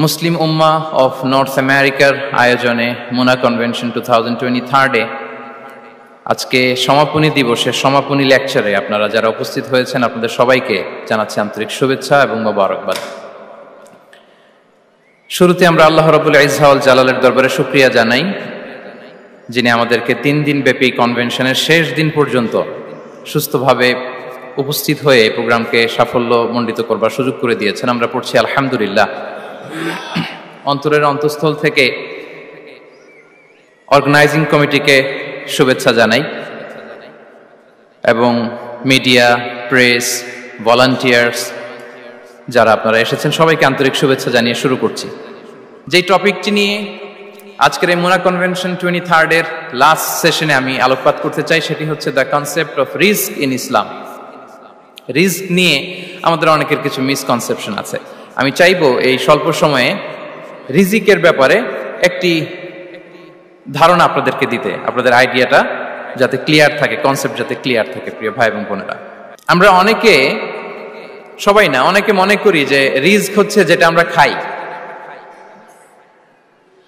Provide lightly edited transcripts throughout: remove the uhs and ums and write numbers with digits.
Muslim Ummah of north আমেরিকার আয়োজনে মুনা convention 2023 আজকে সমাপনী দিবসের সমাপনী লেকচারে আপনারা যারা উপস্থিত হয়েছেন আপনাদের সবাইকে জানাচ্ছি আন্তরিক শুভেচ্ছা এবং মোবারকবাদ। শুরুতে আমরা আল্লাহ রাব্বুল ইজ্জা ওয়াল জালালের দরবারে শুকরিয়া জানাই, যিনি আমাদেরকে 3 দিন ব্যাপী কনভেনশনের শেষ দিন পর্যন্ত সুস্থভাবে উপস্থিত হয়ে এই প্রোগ্রামকে সাফল্যমণ্ডিত করবার সুযোগ করে দিয়েছেন। আমরা পড়ছি আলহামদুলিল্লাহ। অন্তরের অন্তঃস্থল থেকে অর্গানাইজিং কমিটিকে শুভেচ্ছা জানাই এবং মিডিয়া, প্রেস, ভলান্টিয়ার্স যারা আপনারা এসেছেন সবাইকে আন্তরিক শুভেচ্ছা জানিয়ে শুরু করছি। যেই টপিকটি নিয়ে আজকের এই মুনা কনভেনশন 23 এর লাস্ট সেশনে আমি আলোকপাত করতে চাই সেটি হচ্ছে the concept of risk in Islam. Risk নিয়ে আমাদের অনেকের কিছু মিসকনসেপশন আছে। আমি চাইবো এই স্বল্প সময়ে রিজিকের ব্যাপারে একটি ধারণা আপনাদেরকে দিতে, আপনাদের আইডিয়াটা যাতে ক্লিয়ার থাকে, কনসেপ্ট যাতে ক্লিয়ার থাকে। প্রিয় ভাই এবং বোনেরা, আমরা অনেকে, সবাই না, অনেকে মনে করি যে রিস্ক হচ্ছে যেটা আমরা খাই,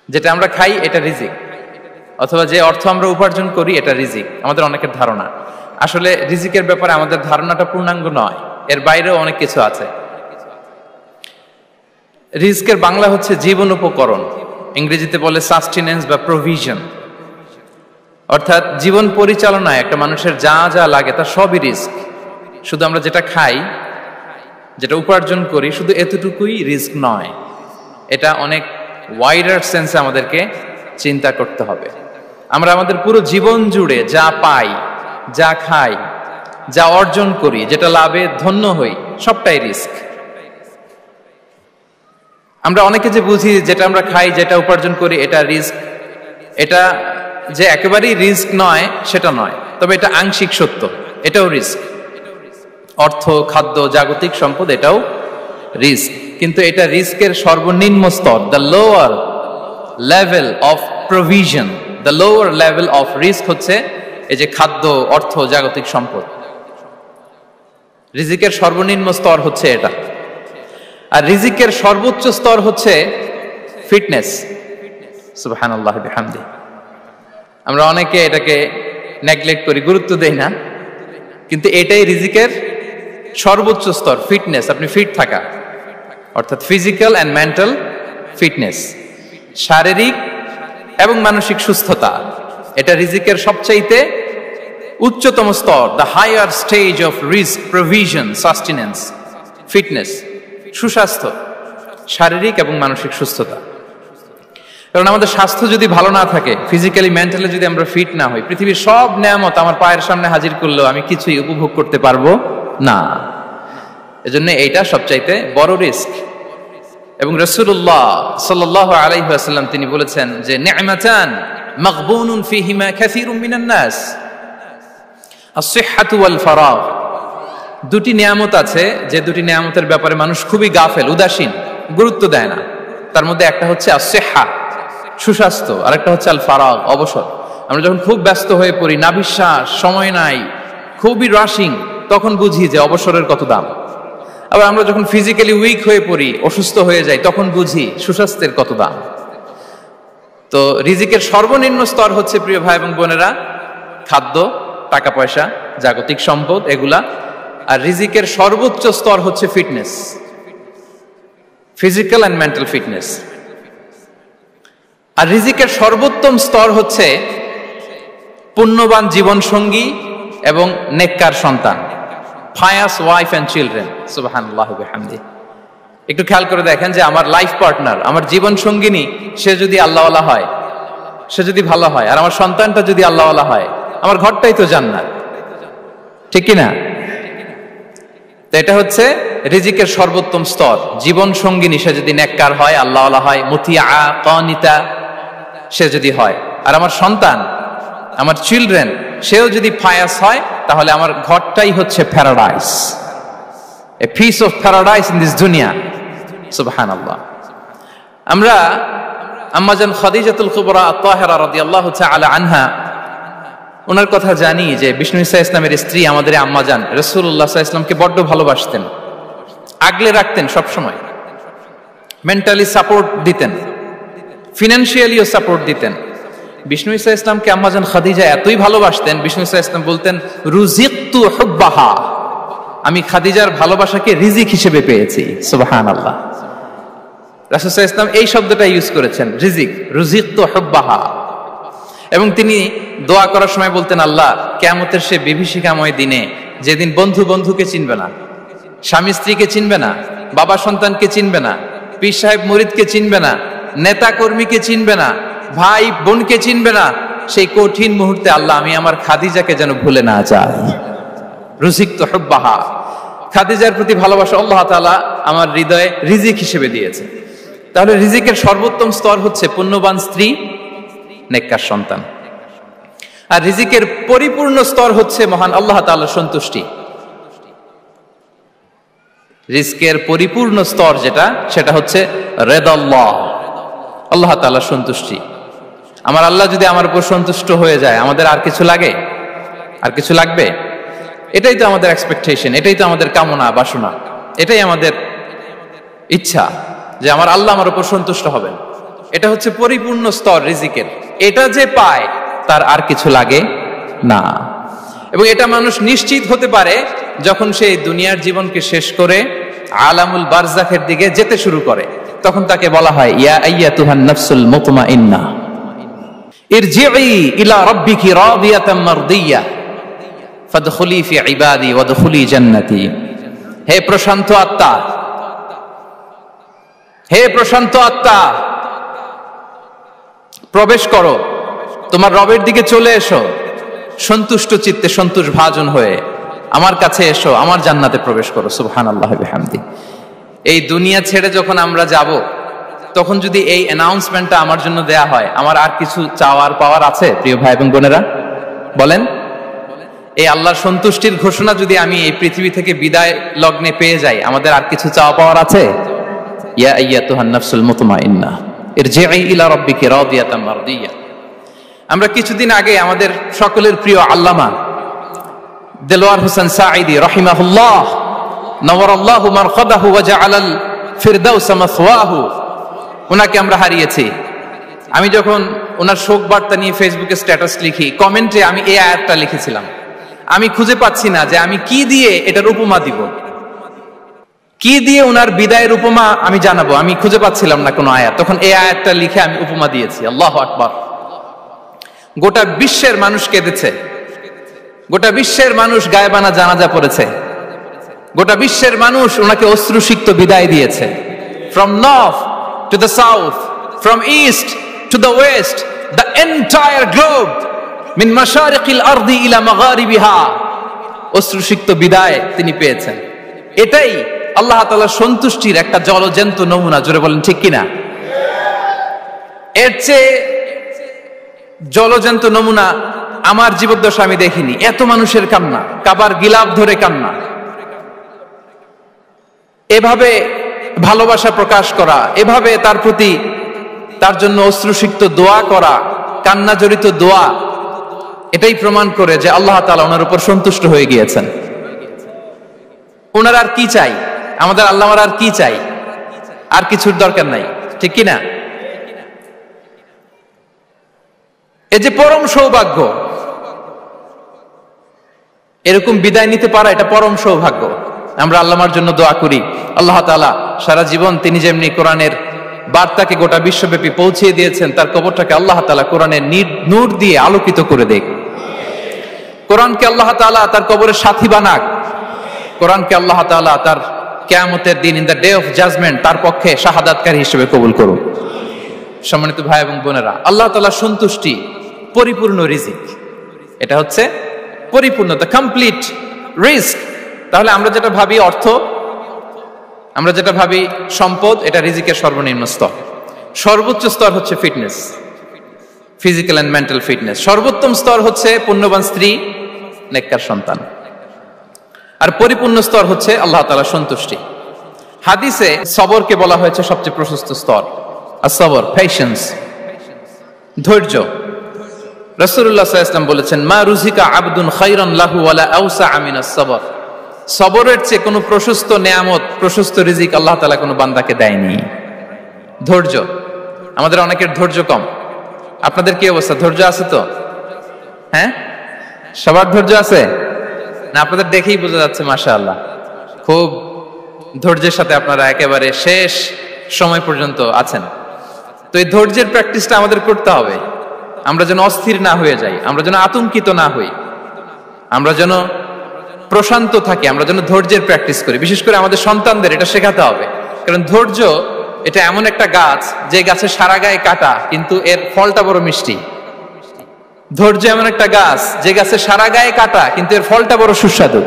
যেটা আমরা খাই এটা রিজিক, অথবা যে অর্থ আমরা উপার্জন করি এটা রিজিক। আমাদের অনেকের ধারণা। আসলে রিজিকের ব্যাপারে আমাদের ধারণাটা পূর্ণাঙ্গ নয়, এর বাইরেও অনেক কিছু আছে। রিস্কের বাংলা হচ্ছে জীবন উপকরণ, ইংরেজিতে বলে সাস্টেনেন্স বা প্রভিশন। অর্থাৎ জীবন পরিচালনায় একটা মানুষের যা যা লাগে তা সবই রিস্ক। শুধু আমরা যেটা খাই, যেটা উপার্জন করি, শুধু এতটুকুই রিস্ক নয়। এটা অনেক ওয়াইডার সেন্সে আমাদেরকে চিন্তা করতে হবে। আমরা আমাদের পুরো জীবন জুড়ে যা পাই, যা খাই, যা অর্জন করি, যেটা লাভে ধন্য হই, সবটাই রিস্ক। আমরা অনেকে যে বুঝি যেটা আমরা খাই, যেটা উপার্জন করি এটা রিস্ক, এটা যে একেবারেই রিস্ক নয় সেটা নয়, তবে এটা আংশিক সত্য, এটাও রিস্ক। অর্থ, খাদ্য, জাগতিক সম্পদ এটাও রিস্ক, কিন্তু এটা রিস্কের সর্বনিম্ন স্তর, the lower level of provision, the lower level of risk হচ্ছে এই যে খাদ্য, অর্থ, জাগতিক সম্পদ। রিজিকের সর্বনিম্ন স্তর হচ্ছে এটা। আর রিজিকের সর্বোচ্চ স্তর হচ্ছে ফিটনেস। সুবহানাল্লাহ বিহামদি। আমরা অনেকে এটাকে নেগলেক্ট করি, গুরুত্ব দেই না, কিন্তু এটাই রিজিকের সর্বোচ্চ স্তর, ফিটনেস। আপনি ফিট থাকা, অর্থাৎ ফিজিক্যাল অ্যান্ড মেন্টাল ফিটনেস, শারীরিক এবং মানসিক সুস্থতা, এটা রিজিকের সবচাইতে উচ্চতম স্তর, the higher stage of risk, provision, sustenance, fitness, সুস্বাস্থ্য, শারীরিক এবং মানসিক সুস্থতা। কারণ আমাদের স্বাস্থ্য যদি ভালো না থাকে, ফিজিক্যালি মেন্টালি যদি আমরা ফিট না হই, পৃথিবীর সব নেয়ামত আমার পায়ের সামনে হাজির করলেও আমি কিছুই উপভোগ করতে পারবো না। এজন্য এইটা সবচাইতে বড় রিস্ক। এবং রাসূলুল্লাহ সাল্লাল্লাহু আলাইহি ওয়াসাল্লাম তিনি বলেছেন যে নি'মাতান মাগবুনুন ফীহিমা কাসীরুম মিনান নাস, আস-সিহহাতু ওয়াল ফারাগ। দুটি নিয়ামত আছে যে দুটি নিয়ামতের ব্যাপারে মানুষ খুবই গাফেল, উদাসীন, গুরুত্ব দেয় না। তার মধ্যে একটা হচ্ছে আস-সিহহা, সুস্বাস্থ্য, আর একটা হচ্ছে আল ফারাগ, অবসর। আমরা যখন খুব ব্যস্ত হয়ে পড়ি, নাভিশ্বাস, সময় নাই, খুবই রাশিং, তখন বুঝি যে অবসরের কত দাম। আবার আমরা যখন ফিজিক্যালি উইক হয়ে পড়ি, অসুস্থ হয়ে যাই, তখন বুঝি সুস্বাস্থ্যের কত দাম। তো রিজিকের সর্বনিম্ন স্তর হচ্ছে, প্রিয় ভাই এবং বোনেরা, খাদ্য, টাকা পয়সা, জাগতিক সম্পদ, এগুলা। আর রিজিকের সর্বোচ্চ স্তর হচ্ছে fitness, physical and mental fitness. আর রিজিকের সর্বোত্তম স্তর হচ্ছে পুণ্যবান জীবন সঙ্গী এবং নেককার সন্তান, ফায়াস ওয়াইফ অ্যান্ড চিলড্রেন। সুবহানাল্লাহ বিহামদি। একটু খেয়াল করে দেখেন যে আমার লাইফ পার্টনার, আমার জীবন সঙ্গিনী, সে যদি আল্লাহওয়ালা হয়, সে যদি ভালো হয়, আর আমার সন্তানটা যদি আল্লাহওয়ালা হয়, আমার ঘরটাই তো জান্নাত, ঠিক কিনা? তো এটা হচ্ছে রিজিকের সর্বোত্তম স্তর। জীবন সঙ্গিনী সে যদি নেককার হয়, আল্লাহওয়ালা হয়, মুতিয়া, কানিতা সে যদি হয়, আর আমার সন্তান, আমার চিলড্রেন, সেও যদি ফায়াস হয়, তাহলে আমার ঘরটাই হচ্ছে paradise, a piece of paradise in this দুনিয়া। সুবহানাল্লাহ। আমরা আম্মাজান খাদিজাতুল কুবরা আত-তাহিরা রাদিয়াল্লাহু তাআলা আনহা, ওনার কথা জানি যে বিষ্ণু ঈসা ইসলামের স্ত্রী আমাদের আম্মাজান রাসূলুল্লাহ সাল্লাল্লাহু আলাইহি ওয়াসাল্লামকে বড্ড ভালোবাসতেন, আগলে রাখতেন সব সময়। মেন্টালি সাপোর্ট দিতেন, ফিনান্সিয়ালিও সাপোর্ট দিতেন। বিষ্ণু ঈসা ইসলামকে আম্মাজান খাদিজা এতই ভালোবাসতেন, বিষ্ণু ঈসা ইসলাম বলতেন রুজিকতু হুব্বাহা, আমি খাদিজার ভালোবাসাকে রিজিক হিসেবে পেয়েছি। সুবহানাল্লাহ। রাসূল সাল্লাল্লাহু আলাইহি ওয়াসাল্লাম এই শব্দটা ইউজ করেছেন, রিজিক, রুজিকতু হুব্বাহা। এবং তিনি দোয়া করার সময় বলতেন, আল্লাহ কিয়ামতের সে বিভীষিকাময় দিনে, যেদিন বন্ধু বন্ধুকে চিনবে না, স্বামী স্ত্রীকে চিনবে না, বাবা সন্তানকে চিনবে না, পীর সাহেব মুরিদকে চিনবে না, নেতা কর্মীকে চিনবে না, ভাই বোনকে চিনবে না, সেই কঠিন মুহূর্তে আল্লাহ আমি আমার খাদিজাকে যেন ভুলে না যাই। রুজিকতু হুব্বাহা, খাদিজার প্রতি ভালোবাসা আল্লাহ তাআলা আমার হৃদয়ে রিজিক হিসেবে দিয়েছে। তাহলে রিজিকের সর্বোত্তম স্তর হচ্ছে পুণ্যবান স্ত্রী, নেককার সন্তান। আর রিজিকের পরিপূর্ণ স্তর হচ্ছে মহান আল্লাহ তাআলার সন্তুষ্টি। রিজকের পরিপূর্ণ স্তর যেটা, সেটা হচ্ছে রিদাল্লাহ, আল্লাহ তাআলার সন্তুষ্টি। আমার আল্লাহ যদি আমার উপর সন্তুষ্ট হয়ে যায়, আমাদের আর কিছু লাগে? আর কিছু লাগবে? এটাই তো আমাদের এক্সপেকটেশন, এটাই তো আমাদের কামনা বাসনা, এটাই আমাদের ইচ্ছা যে আমার আল্লাহ আমার উপর সন্তুষ্ট হবেন। এটা হচ্ছে পরিপূর্ণ স্তর রিজিকের। এটা যে পায় তার আর কিছু লাগে না। এবং এটা মানুষ নিশ্চিত হতে পারে যখন সে দুনিয়ার জীবনকে শেষ করে আলামুল বারজাখের দিকে যেতে শুরু করে। তখন তাকে বলা হয় ইয়া আইয়াতুহান নাফসুল মুতমাইন্না ইরজিই ইলা রাব্বিকি রাদিয়াতাম মারদিয়া ফাদখুলি ফি ইবাদি ওয়াদখুলি জান্নাতি। হে প্রশান্ত আত্মা, হে প্রশান্ত আত্মা, প্রবেশ করো, তোমার রবের দিকে চলে এসো, সন্তুষ্ট চিত্তে সন্তোষ ভাজন হয়ে আমার কাছে এসো, আমার জান্নাতে প্রবেশ করো। সুবহানাল্লাহ বিহামদি। এই দুনিয়া ছেড়ে যখন আমরা যাব, তখন যদি এই অ্যানাউন্সমেন্টটা আমার জন্য দেয়া হয়, আমার আর কিছু চাওয়ার পাওয়ার আছে? প্রিয় ভাই এবং বোনেরা বলেন, এই আল্লাহর সন্তুষ্টির ঘোষণা যদি আমি এই পৃথিবী থেকে বিদায় লগ্নে পেয়ে যাই, আমাদের আর কিছু চাওয়া পাওয়ার আছে? ইয়া আইয়াতুহান নাফসুল মুতমাইন্না ইরজিই ইলা রাব্বিকি রাদিয়াতাম মারদিয়া। আমরা কিছুদিন আগে আমাদের সকলের প্রিয় আল্লামা দেলোয়ার হোসেন সাঈদী রাহিমাহুল্লাহ নওয়ারাল্লাহু মারকাদাহু ওয়া জাআলাল ফিরদাউস মাসওয়াহু, ওনাকে আমরা হারিয়েছি। আমি যখন ওনার শোক বার্তা নিয়ে ফেসবুকে স্ট্যাটাস লিখি, কমেন্টে আমি এই আয়াতটা লিখেছিলাম। আমি খুঁজে পাচ্ছি না যে আমি কি দিয়ে এটার উপমা দিব, কি দিয়ে ওনার বিদায়ের উপমা আমি জানাবো। আমি খুঁজে পাচ্ছিলাম না কোনো আয়াত। তখন এই আয়াতটা লিখে আমি উপমা দিয়েছি। আল্লাহু আকবার। গোটা বিশ্বের মানুষ কেঁদেছে, গোটা বিশ্বের মানুষ গায়েবানা জানাজা পড়েছে, গোটা বিশ্বের মানুষ ওনাকে অশ্রুসিক্ত বিদায় দিয়েছে। From north to the south, from east to the west, the entire globe, মিন মাশারিকিল আরদি ইলা মাগারিবিহা, অশ্রুসিক্ত বিদায় তিনি পেয়েছেন। এটাই আল্লাহ তাআলার সন্তুষ্টির একটা জলজ্যান্ত নমুনা। জোরে বলেন ঠিক কিনা? এর চেয়ে জলজ্যান্ত নমুনা আমার জীবদ্দশা আমি দেখিনি। এত মানুষের কান্না, কাবার গিলাফ ধরে কান্না, এভাবে ভালোবাসা প্রকাশ করা, এভাবে তার প্রতি তার জন্য অশ্রুসিক্ত দোয়া করা, কান্না জড়িত দোয়া, এটাই প্রমাণ করে যে আল্লাহ তাআলা ওনার উপর সন্তুষ্ট হয়ে গিয়েছেন। ওনার আর কি চাই? আমাদের আল্লাহর আর কি চাই? আর কিছুর দরকার নাই, ঠিক কিনা? এই যে পরম সৌভাগ্য, এরকম বিদায় নিতে পারা, এটা পরম সৌভাগ্য। আমরা আল্লাহর জন্য দোয়া করি, আল্লাহ তাআলা সারা জীবন তিনি যেমনি কোরআনের বার্তাকে গোটা বিশ্বব্যাপী পৌঁছিয়ে দিয়েছেন, তার কবরটাকে আল্লাহ তাআলা কোরআনের নূর দিয়ে আলোকিত করে দেখ। কোরআনকে আল্লাহ তাআলা তার কবরের সাথী বানাক। কোরআনকে আল্লাহ তাআলা তার কিয়ামতের দিন, in the day of judgement, তার পক্ষে শাহাদাতকারী হিসেবে কবুল করুন। সম্মানিত ভাই এবং বোনেরা, আল্লাহ তাআলার সন্তুষ্টি পরিপূর্ণ রিজিক, এটা হচ্ছে পরিপূর্ণ, দ্য কমপ্লিট রিস্ক। তাহলে আমরা যেটা ভাবি অর্থ, আমরা যেটা ভাবি সম্পদ, এটা রিজিকের সর্বনিম্ন স্তর। সর্বোচ্চ স্তর হচ্ছে fitness, physical and mental fitness. সর্বোত্তম স্তর হচ্ছে পুণ্যবান স্ত্রী, নেককার সন্তান। আর পরিপূর্ণ স্তর হচ্ছে আল্লাহ তাআলার সন্তুষ্টি। হাদিসে সবরকে বলা হয়েছে সবচেয়ে প্রশস্ত স্তর। as-sabr, পেশেন্স, ধৈর্য। রাসূলুল্লাহ সাল্লাল্লাহু আলাইহি ওয়াসাল্লাম বলেছেন, মা রুজিকা আবদুন খায়রান লাহু ওয়ালা আওসা মিনাস সাবর। সবরের চেয়ে কোনো প্রশস্ত নেয়ামত, প্রশস্ত রিজিক আল্লাহ তাআলা কোনো বান্দাকে দেয়নি। ধৈর্য। আমাদের অনেকের ধৈর্য কম। আপনাদের কি অবস্থা? ধৈর্য আছে তো? হ্যাঁ, সবার ধৈর্য আছে না? আপনাদের দেখেই বোঝা যাচ্ছে মাশাআল্লাহ খুব ধৈর্যের সাথে আপনারা একেবারে শেষ সময় পর্যন্ত আছেন। তো এই ধৈর্যের প্র্যাকটিসটা আমাদের করতে হবে। আমরা যেন অস্থির না হয়ে যাই, আমরা যেন আতঙ্কিত না হই, আমরা যেন প্রশান্ত থাকি, আমরা যেন ধৈর্যের প্র্যাকটিস করি। বিশেষ করে আমাদের সন্তানদের এটা শেখাতে হবে, কারণ ধৈর্য এটা এমন একটা গাছ যে গাছে সারা গায়ে কাটা কিন্তু এর ফলটা বড় মিষ্টি। ধৈর্য এমন একটা গাছ যে গাছে সারা গায়ে কাটা কিন্তু এর ফলটা বড় সুস্বাদু।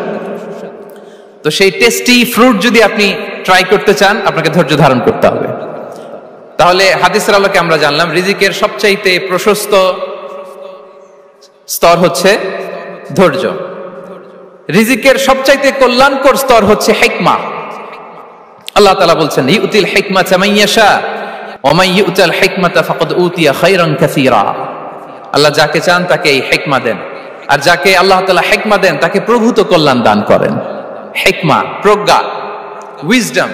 তো সেই টেস্টি ফ্রুট যদি আপনি ট্রাই করতে চান, আপনাকে ধৈর্য ধারণ করতে হবে। তাহলে হাদিসের আলোকে আমরা জানলাম রিজিকের সবচাইতে প্রশস্ত স্তর হচ্ছে ধৈর্য। রিজিকের সবচাইতে কল্যাণকর স্তর হচ্ছে হিকমা। আল্লাহ তাআলা বলছেন ইউতিল হিকমাতা মান ইয়াশা ওয়া মান ইউতাল হিকমাতা ফাকাদ উতিয়া খায়রান কাসীরা। আল্লাহ যাকে চান তাকে এই হিকমা দেন, আর যাকে আল্লাহ তাআলা হিকমা দেন তাকে প্রভূত কল্যাণ দান করেন। হিকমা, প্রজ্ঞা, উইজডম,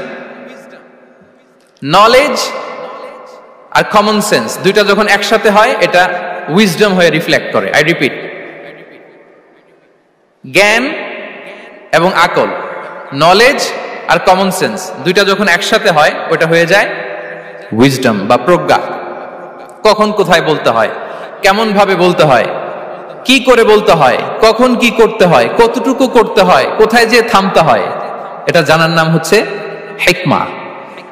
নলেজ আর কমন সেন্স দুইটা যখন একসাথে হয় এটা উইজডম হয়ে রিফ্লেক্ট করে। আই রিপিট, জ্ঞান এবং আকল, নলেজ আর কমন সেন্স দুইটা যখন একসাথে হয় ওটা হয়ে যায় উইজডম বা প্রজ্ঞা। কখন কোথায় বলতে হয়, কেমন ভাবে বলতে হয়, কি করে বলতে হয়, কখন কি করতে হয়, কতটুকু করতে হয়, কোথায় যে থামতে হয়, এটা জানার নাম হচ্ছে হিকমা।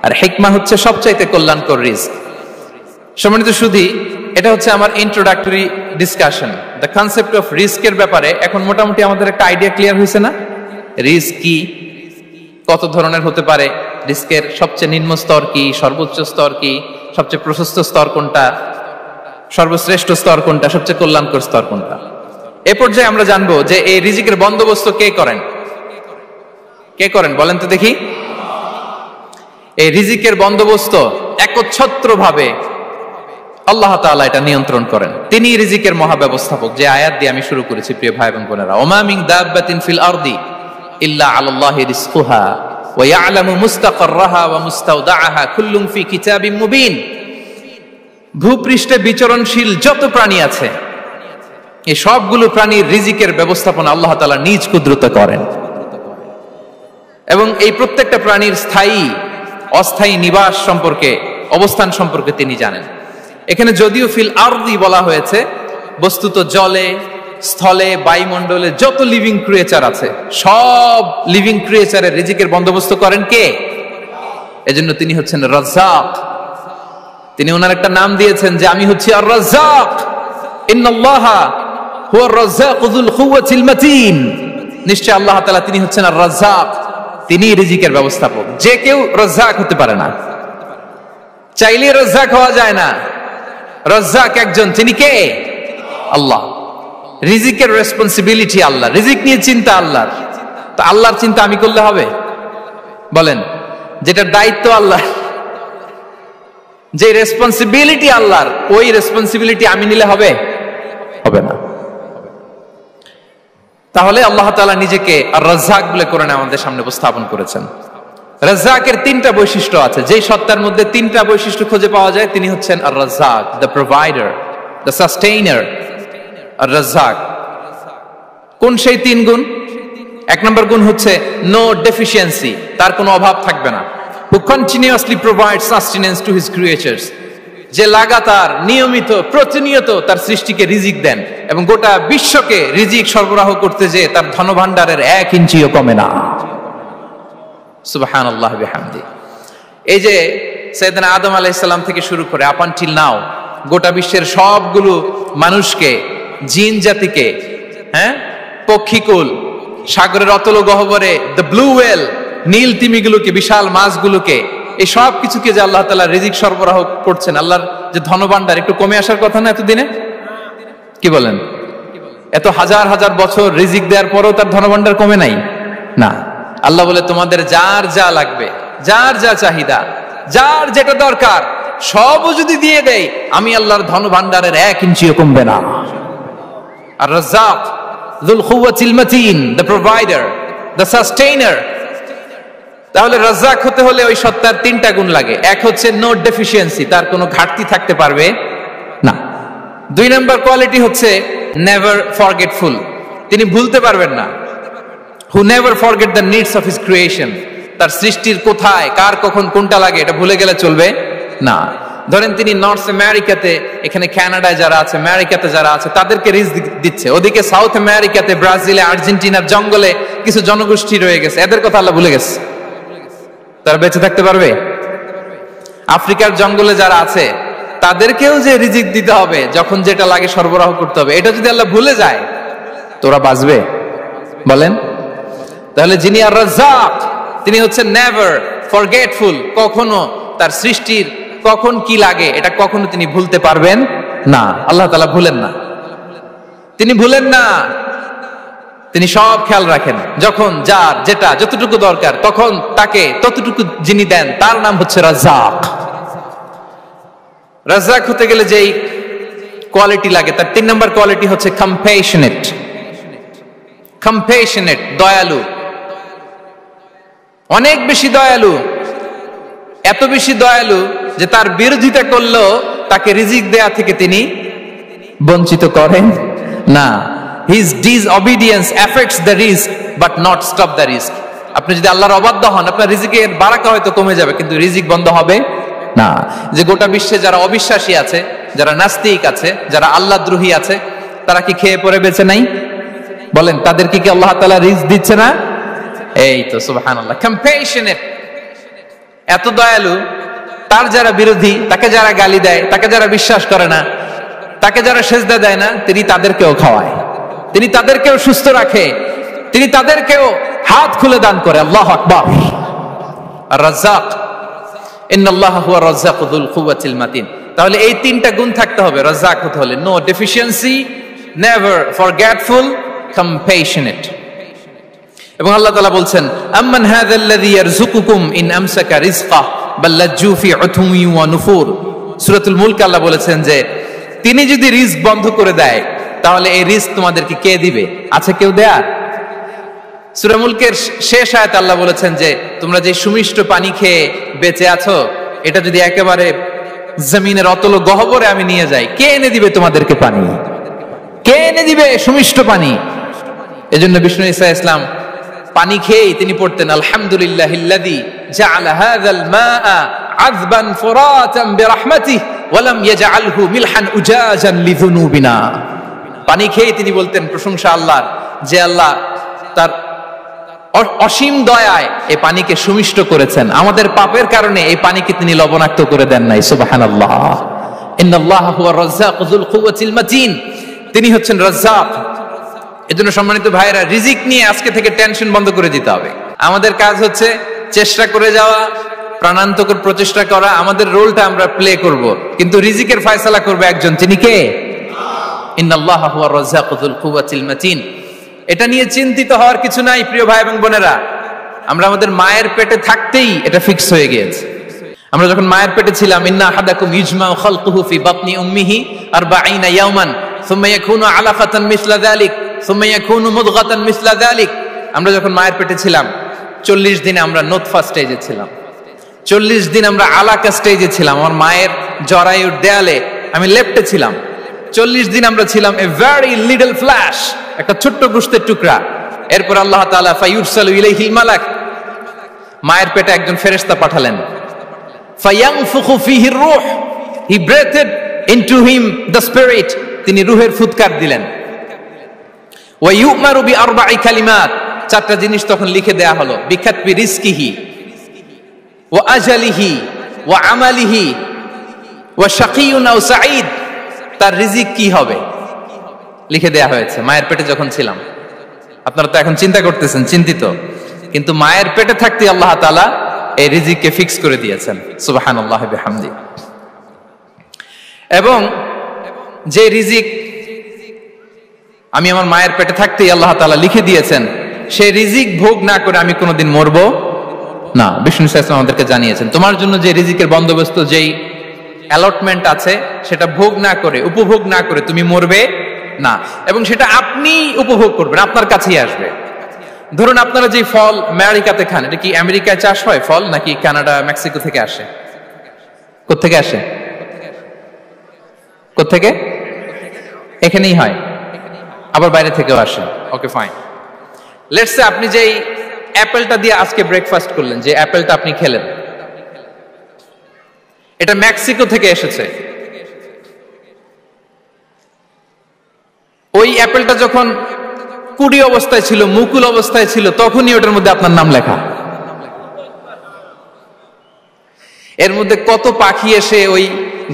আর হিকমা হচ্ছে সবচাইতে কল্যাণকর রিস্ক। সম্মানিত সুধী, এটা হচ্ছে আমার introductory discussion. The concept of রিস্কের ব্যাপারে এখন মোটামুটি আমাদের একটা আইডিয়া ক্লিয়ার হয়েছে না? রিস্ক কি, কত ধরনের হতে পারে, রিস্কের সবচেয়ে নিম্ন স্তর কি, সর্বোচ্চ স্তর কি, সবচেয়ে প্রশস্ত স্তর কোনটা, সর্বশ্রেষ্ঠ স্তর কোনটা, সবচেয়ে কল্যাণকর স্তর কোনটা। এ পর্যায়ে আমরা জানবো যে এই রিজিকের বন্দোবস্ত কে করেন। কে করেন বলেন তো দেখি? এই রিজিকের বন্দোবস্ত একচ্ছত্রভাবে আল্লাহ তাআলা এটা নিয়ন্ত্রণ করেন। তিনি রিজিকের মহাব্যবস্থাপক। যে আয়াত দিয়ে আমি শুরু করেছি প্রিয় ভাই এবং বোনেরা, ওমা মিন দাব্বাতিন ফিল আরদি ইল্লা আলাল্লাহি রিজকুহা ওয়া ইয়ালামু মুস্তাকাররাহা ওয়া মুস্তাওদাআহা কুল্লুম ফি কিতাবিম মুবিন। ভূপৃষ্ঠে বিচরণশীল যত প্রাণী আছে এই সবগুলো প্রাণীর রিজিকের ব্যবস্থাপনা আল্লাহ তাআলা নিজ কুদরতে করেন, এবং এই প্রত্যেকটা প্রাণীর স্থায়ী অস্থায়ী নিবাস সম্পর্কে, অবস্থান সম্পর্কে তিনি জানেন। এখানে যদিও ফিল আরদি বলা হয়েছে, বস্তুত জলে, স্থলে, বায়ুমণ্ডলে যত লিভিং ক্রিয়েচার আছে সব লিভিং ক্রিয়েচারের রিজিকের বন্দোবস্ত করেন কে? এজন্য তিনি হচ্ছেন রাজ্জাক। তিনি ওনার একটা নাম দিয়েছেন যে আমি হচ্ছি আর রাজ্জাক, ইন্নাল্লাহা হুয়ার রাজ্জাকু যুল কুওয়াতিল মাতিন। নিশ্চয় আল্লাহ তাআলা তিনি হচ্ছেন আর রাজ্জাক, তিনি রিজিকের ব্যবস্থাপক। যে কেউ রাজ্জাক হতে পারে না, চাইলে রাজ্জাক হওয়া যায় না। রাজ্জাক একজন, তিনি কে? আল্লাহ। রিজিকের রেসপন্সিবিলিটি আল্লাহ, রিজিক নিয়ে চিন্তা আল্লাহর। তো আল্লাহর চিন্তা আমি করলে হবে? বলেন, যেটা দায়িত্ব আল্লাহ, যে রেসপন্সিবিলিটি আল্লাহর, ওই রেসপন্সিবিলিটি আমি নিলে হবে? হবে না। তাহলে আল্লাহ তাআলা নিজেকে আর রাজ্জাক বলে কোরআনে আমাদের সামনে উপস্থাপন করেছেন। রাজ্জাকের তিনটা বৈশিষ্ট্য আছে। যেই সত্তার মধ্যে তিনটা বৈশিষ্ট্য খুঁজে পাওয়া যায় তিনি হচ্ছেন আর রাজ্জাক, দ্য প্রোভাইডার, দ্য সাস্টেইনার। আর রাজ্জাক কোন সেই তিন গুণ? এক নম্বর গুণ হচ্ছে নো ডেফিসিয়েন্সি, তার কোনো অভাব থাকবে না। হু continuously provides sustenance to his creatures, যে লাগাতার নিয়মিত প্রতিনিয়ত তার সৃষ্টিকে রিজিক দেন এবং গোটা বিশ্বকে রিজিক সরবরাহ করতে যে তার ধনভাণ্ডারের 1 ইঞ্চিও কমে না। সুবহানাল্লাহ বিহামদি। এই যে সাইয়েদনা আদম আলাইহিস সালাম থেকে শুরু করে আপ আনটিল নাও গোটা বিশ্বের সবগুলো মানুষকে, জিন জাতিকে, হ্যাঁ, পক্ষীকুল, সাগরের অতল গহ্বরে দ্য ব্লু ওয়েল, নীল তিমিগুলোকে, বিশাল মাছগুলোকে, এই সব কিছুকে যে আল্লাহ তাআলা রিজিক সরবরাহ করছেন, আল্লাহর যে ধনভাণ্ডার একটু কমে আসার কথা না এতদিনে? কি বলেন? এত হাজার হাজার বছর রিজিক দেওয়ার পরও তার ধনভাণ্ডার কমে নাই না। আল্লাহ বলে তোমাদের যার যা লাগবে, যার যা চাহিদা, যার যেটা দরকার সবও যদি দিয়ে দেয় আমি আল্লাহর ধনভাণ্ডারের 1 ইঞ্চিও কমবে না। আর Razzak যুল কুওয়াতিল মাতিন, the provider, the sustainer, তাহলে রাজ্জাক হতে হলে ওই সত্তার তিনটা গুণ লাগে। এক হচ্ছে নো ডেফিসিয়েন্সি, তার কোনো ঘাটতি থাকতে পারবে না। দুই নম্বর কোয়ালিটি হচ্ছে নেভার ফরগেটফুল, তিনি ভুলতে পারবেন না। Who never forget the needs of his creation, তার সৃষ্টির কোথায় কার কখন কোনটা লাগে এটা ভুলে গেলে চলবে না। ধরেন তিনি নর্থ আমেরিকাতে, এখানে কানাডায় যারা আছে, আমেরিকাতে যারা আছে, তাদেরকে রিস্ক দিচ্ছে। ওদিকে সাউথ আমেরিকাতে, ব্রাজিলে, আর্জেন্টিনার জঙ্গলে কিছু জনগোষ্ঠী রয়ে গেছে, এদের কথা আল্লাহ ভুলে গেছে। তারা বেঁচে থাকতে পারবে? আফ্রিকার জঙ্গলে যারা আছে তাদেরকেও যে রিজিক দিতে হবে, যখন যেটা লাগে সরবরাহ করতে হবে, এটা যদি আল্লাহ ভুলে যায় তোরা বাঁচবে? বলেন। তাহলে যিনি আর রাজ্জাক, তিনি হচ্ছেন নেভার ফরগেটফুল, কখনো তার সৃষ্টির কখন কি লাগে এটা কখনো তিনি ভুলতে পারবেন না। আল্লাহ তাআলা ভুলেন না, তিনি ভুলেন না, তিনি সব খেয়াল রাখেন। যখন যার যেটা যতটুকু দরকার তখন তাকে ততটুকু যিনি দেন, তার নাম হচ্ছে রাজ্জাক। রাজ্জাক হতে গেলে যেই কোয়ালিটি লাগে, তার 3 নম্বর কোয়ালিটি হচ্ছে কম্প্যাশনেট। কম্প্যাশনেট, দয়ালু, অনেক বেশি দয়ালু, এত বেশি দয়ালু যে তার বিরোধিতা করলেও তাকে রিজিক দেয়া থেকে তিনি বঞ্চিত করেন না। His disobedience affects the risk but not stop the risk. আপনি যদি আল্লাহর অবাধ্য হন, আপনার রিজিকের বারাকা হয়তো কমে যাবে, কিন্তু রিজিক বন্ধ হবে না। যে গোটা বিশ্বে যারা অবিশ্বাসী আছে, যারা নাস্তিক আছে, যারা আল্লাহদ্রোহী আছে, তারা কি খেয়ে পরে বেঁচে নাই? বলেন, তাদেরকে কি আল্লাহ তাআলা রিজিক দিচ্ছে না? এই তো সুবহানাল্লাহ। কম্প্যাশনেট, এত দয়ালু, তার যারা বিরোধী, তাকে যারা গালি দেয়, তাকে যারা বিশ্বাস করে না, তাকে যারা সেজদা দেয় না, তিনি তাদেরকেও খাওয়ায়, তিনি তাদেরকেও সুস্থ রাখে, তিনি তাদেরকেও হাত খুলে দান করে। আল্লাহু আকবার। আর রাজ্জাক, ইন্নাল্লাহা হুয়া রাজ্জাকু যুল কুওয়াতিল মাতিন। তাহলে এই তিনটা গুণ থাকতে হবে রাজ্জাক হতে হলে: no deficiency, never forgetful, compassionate. এবং আল্লাহ তাআলা বলছেন, আম্মান হাযাল্লাযী ইয়ারযুকুকুম ইন আমসাকা রিজকাহ বাল লাজ্জু ফি উতুমি ওয়া নুফুর। সূরাতুল মুলক আল্লাহ বলেছেন যে তিনি যদি রিজক বন্ধ করে দেয় তাহলে এই রিজক তোমাদেরকে কে দিবে? আছে কেউ দেয়ার? সূরা মুলকের শেষ আয়াতে আল্লাহ বলেছেন যে তোমরা যে সুমিষ্ট পানি খেয়ে বেঁচে আছো, এটা যদি একেবারে জমিনের অতল গহ্বরে আমি নিয়ে যাই, কে এনে দিবে তোমাদেরকে পানি? কে এনে দিবে সুমিষ্ট পানি? এজন্য বিষ্ণু ঈসা ইসলাম পানি খেয়েই তিনি পড়তেন, আলহামদুলিল্লাহিল্লাযী জাআলা হাযাল মাআ আযবান ফুরাতান বিরাহমাতিহি ওয়া লাম ইয়াজআলহু মিলহান উজাজান লিযুনুবিনা। পানি খেয়েই তিনি বলতেন প্রশংসা আল্লাহর, যে আল্লাহ তার অসীম দয়ায় এই পানিকে সুমিষ্ট করেছেন, আমাদের পাপের কারণে এই পানিকে তিনি লবণাক্ত করে দেন নাই। সুবহানাল্লাহ। ইন্নাল্লাহা হুয়া রাজ্জাকু যুল কুওয়াতিল মাতিন, তিনি হচ্ছেন রাজ্জাক। এজন্য সম্মানিত ভাইরা, রিজিক নিয়ে আজকে থেকে টেনশন বন্ধ করে দিতে হবে। আমাদের কাজ হচ্ছে চেষ্টা করে যাওয়া, প্রাণান্তকর প্রচেষ্টা করা, আমাদের রোলটা আমরা প্লে করব, কিন্তু রিজিকের ফয়সালা করবে একজন, তিনি কে? ইন্নাল্লাহা হুয়া রাজ্জাকু যুল কুওয়াতিল মাতিন। এটা নিয়ে চিন্তিত হওয়ার কিছু নাই প্রিয় ভাই এবং বোনেরা। আমরা আমাদের মায়ের পেটে থাকতেই এটা ফিক্স হয়ে গিয়েছে। আমরা যখন মায়ের পেটে ছিলাম, ইন্না আহাদাকুম ইজমাউ খালকুহু ফি বাতনি উম্মিহি 40 ইয়াওমান সুম্মা ইয়াকুনু আলাকাতান মিসলা যালিক সুম্মা ইয়াকুনু মুদগাতান মিসলা যালিক। আমরা যখন মায়ের পেটে ছিলাম 40 দিনে আমরা নুতফা স্টেজে ছিলাম, 40 দিন আমরা আলাকা স্টেজে ছিলাম, আমার মায়ের জরায়ুর দেয়ালে আমি লেপ্টে ছিলাম। 40 দিন আমরা ছিলাম এ ভেরি লিটল ফ্ল্যাশ, একটা ছোট্ট গোশতের টুকরা। এরপর আল্লাহ তাআলা ফায়ুরসালু ইলাইহিল মালাক, মায়ের পেটে একজন ফেরেশতা পাঠালেন। ফায়ানফুখু ফিহির রূহ, he breathed into him the spirit, তিনি রূহের ফুৎকার দিলেন। ওয়া ইউমারু বিআরবা'i কালিমাত, 4টা জিনিস তখন লিখে দেয়া হলো। বিকাতবি রিজকিহি ওয়া আজালিহি ওয়া আমালিহি ওয়া শাকিয়ুন আও সাঈদ, তার রিজিক কি হবে লিখে দেয়া হয়েছে মায়ের পেটে যখন ছিলাম। আপনারা তো এখন চিন্তা করতেছেন, চিন্তিত, কিন্তু মায়ের পেটে থাকতে আল্লাহ তাআলা এই রিজিককে ফিক্স করে দিয়েছেন। সুবহানাল্লাহি বিহামদি। এবং যে রিজিক আমি আমার মায়ের পেটে থাকতেই আল্লাহ তাআলা লিখে দিয়েছেন, সেই রিজিক ভোগ না করে আমি কোনোদিন মরবো না। বিষ্ণু ইসলাম আমাদেরকে জানিয়েছেন, তোমার জন্য যে রিজিকের বন্দোবস্ত, যেই অ্যালটমেন্ট আছে, সেটা ভোগ না করে, উপভোগ না করে তুমি মরবে না, এবং সেটা আপনি উপভোগ করবেন, আপনার কাছেই আসবে। ধরুন আপনারা যে ফল আমেরিকাতে খান, এটা কি আমেরিকায় চাষ হয় ফল, নাকি কানাডা মেক্সিকো থেকে আসে? কোত্থেকে আসে? কোত্থেকে? এখানেই হয়, আবার বাইরে থেকেও আসে। Okay fine. লেটস সে আপনি যেই অ্যাপেলটা দিয়ে আজকে ব্রেকফাস্ট করলেন, যে অ্যাপেলটা আপনি খেলেন, এটা মেক্সিকো থেকে এসেছে। ওই অ্যাপেলটা যখন কুড়ি অবস্থায় ছিল, মুকুল অবস্থায় ছিল, তখনই ওটার মধ্যে আপনার নাম লেখা। এর মধ্যে কত পাখি এসে ওই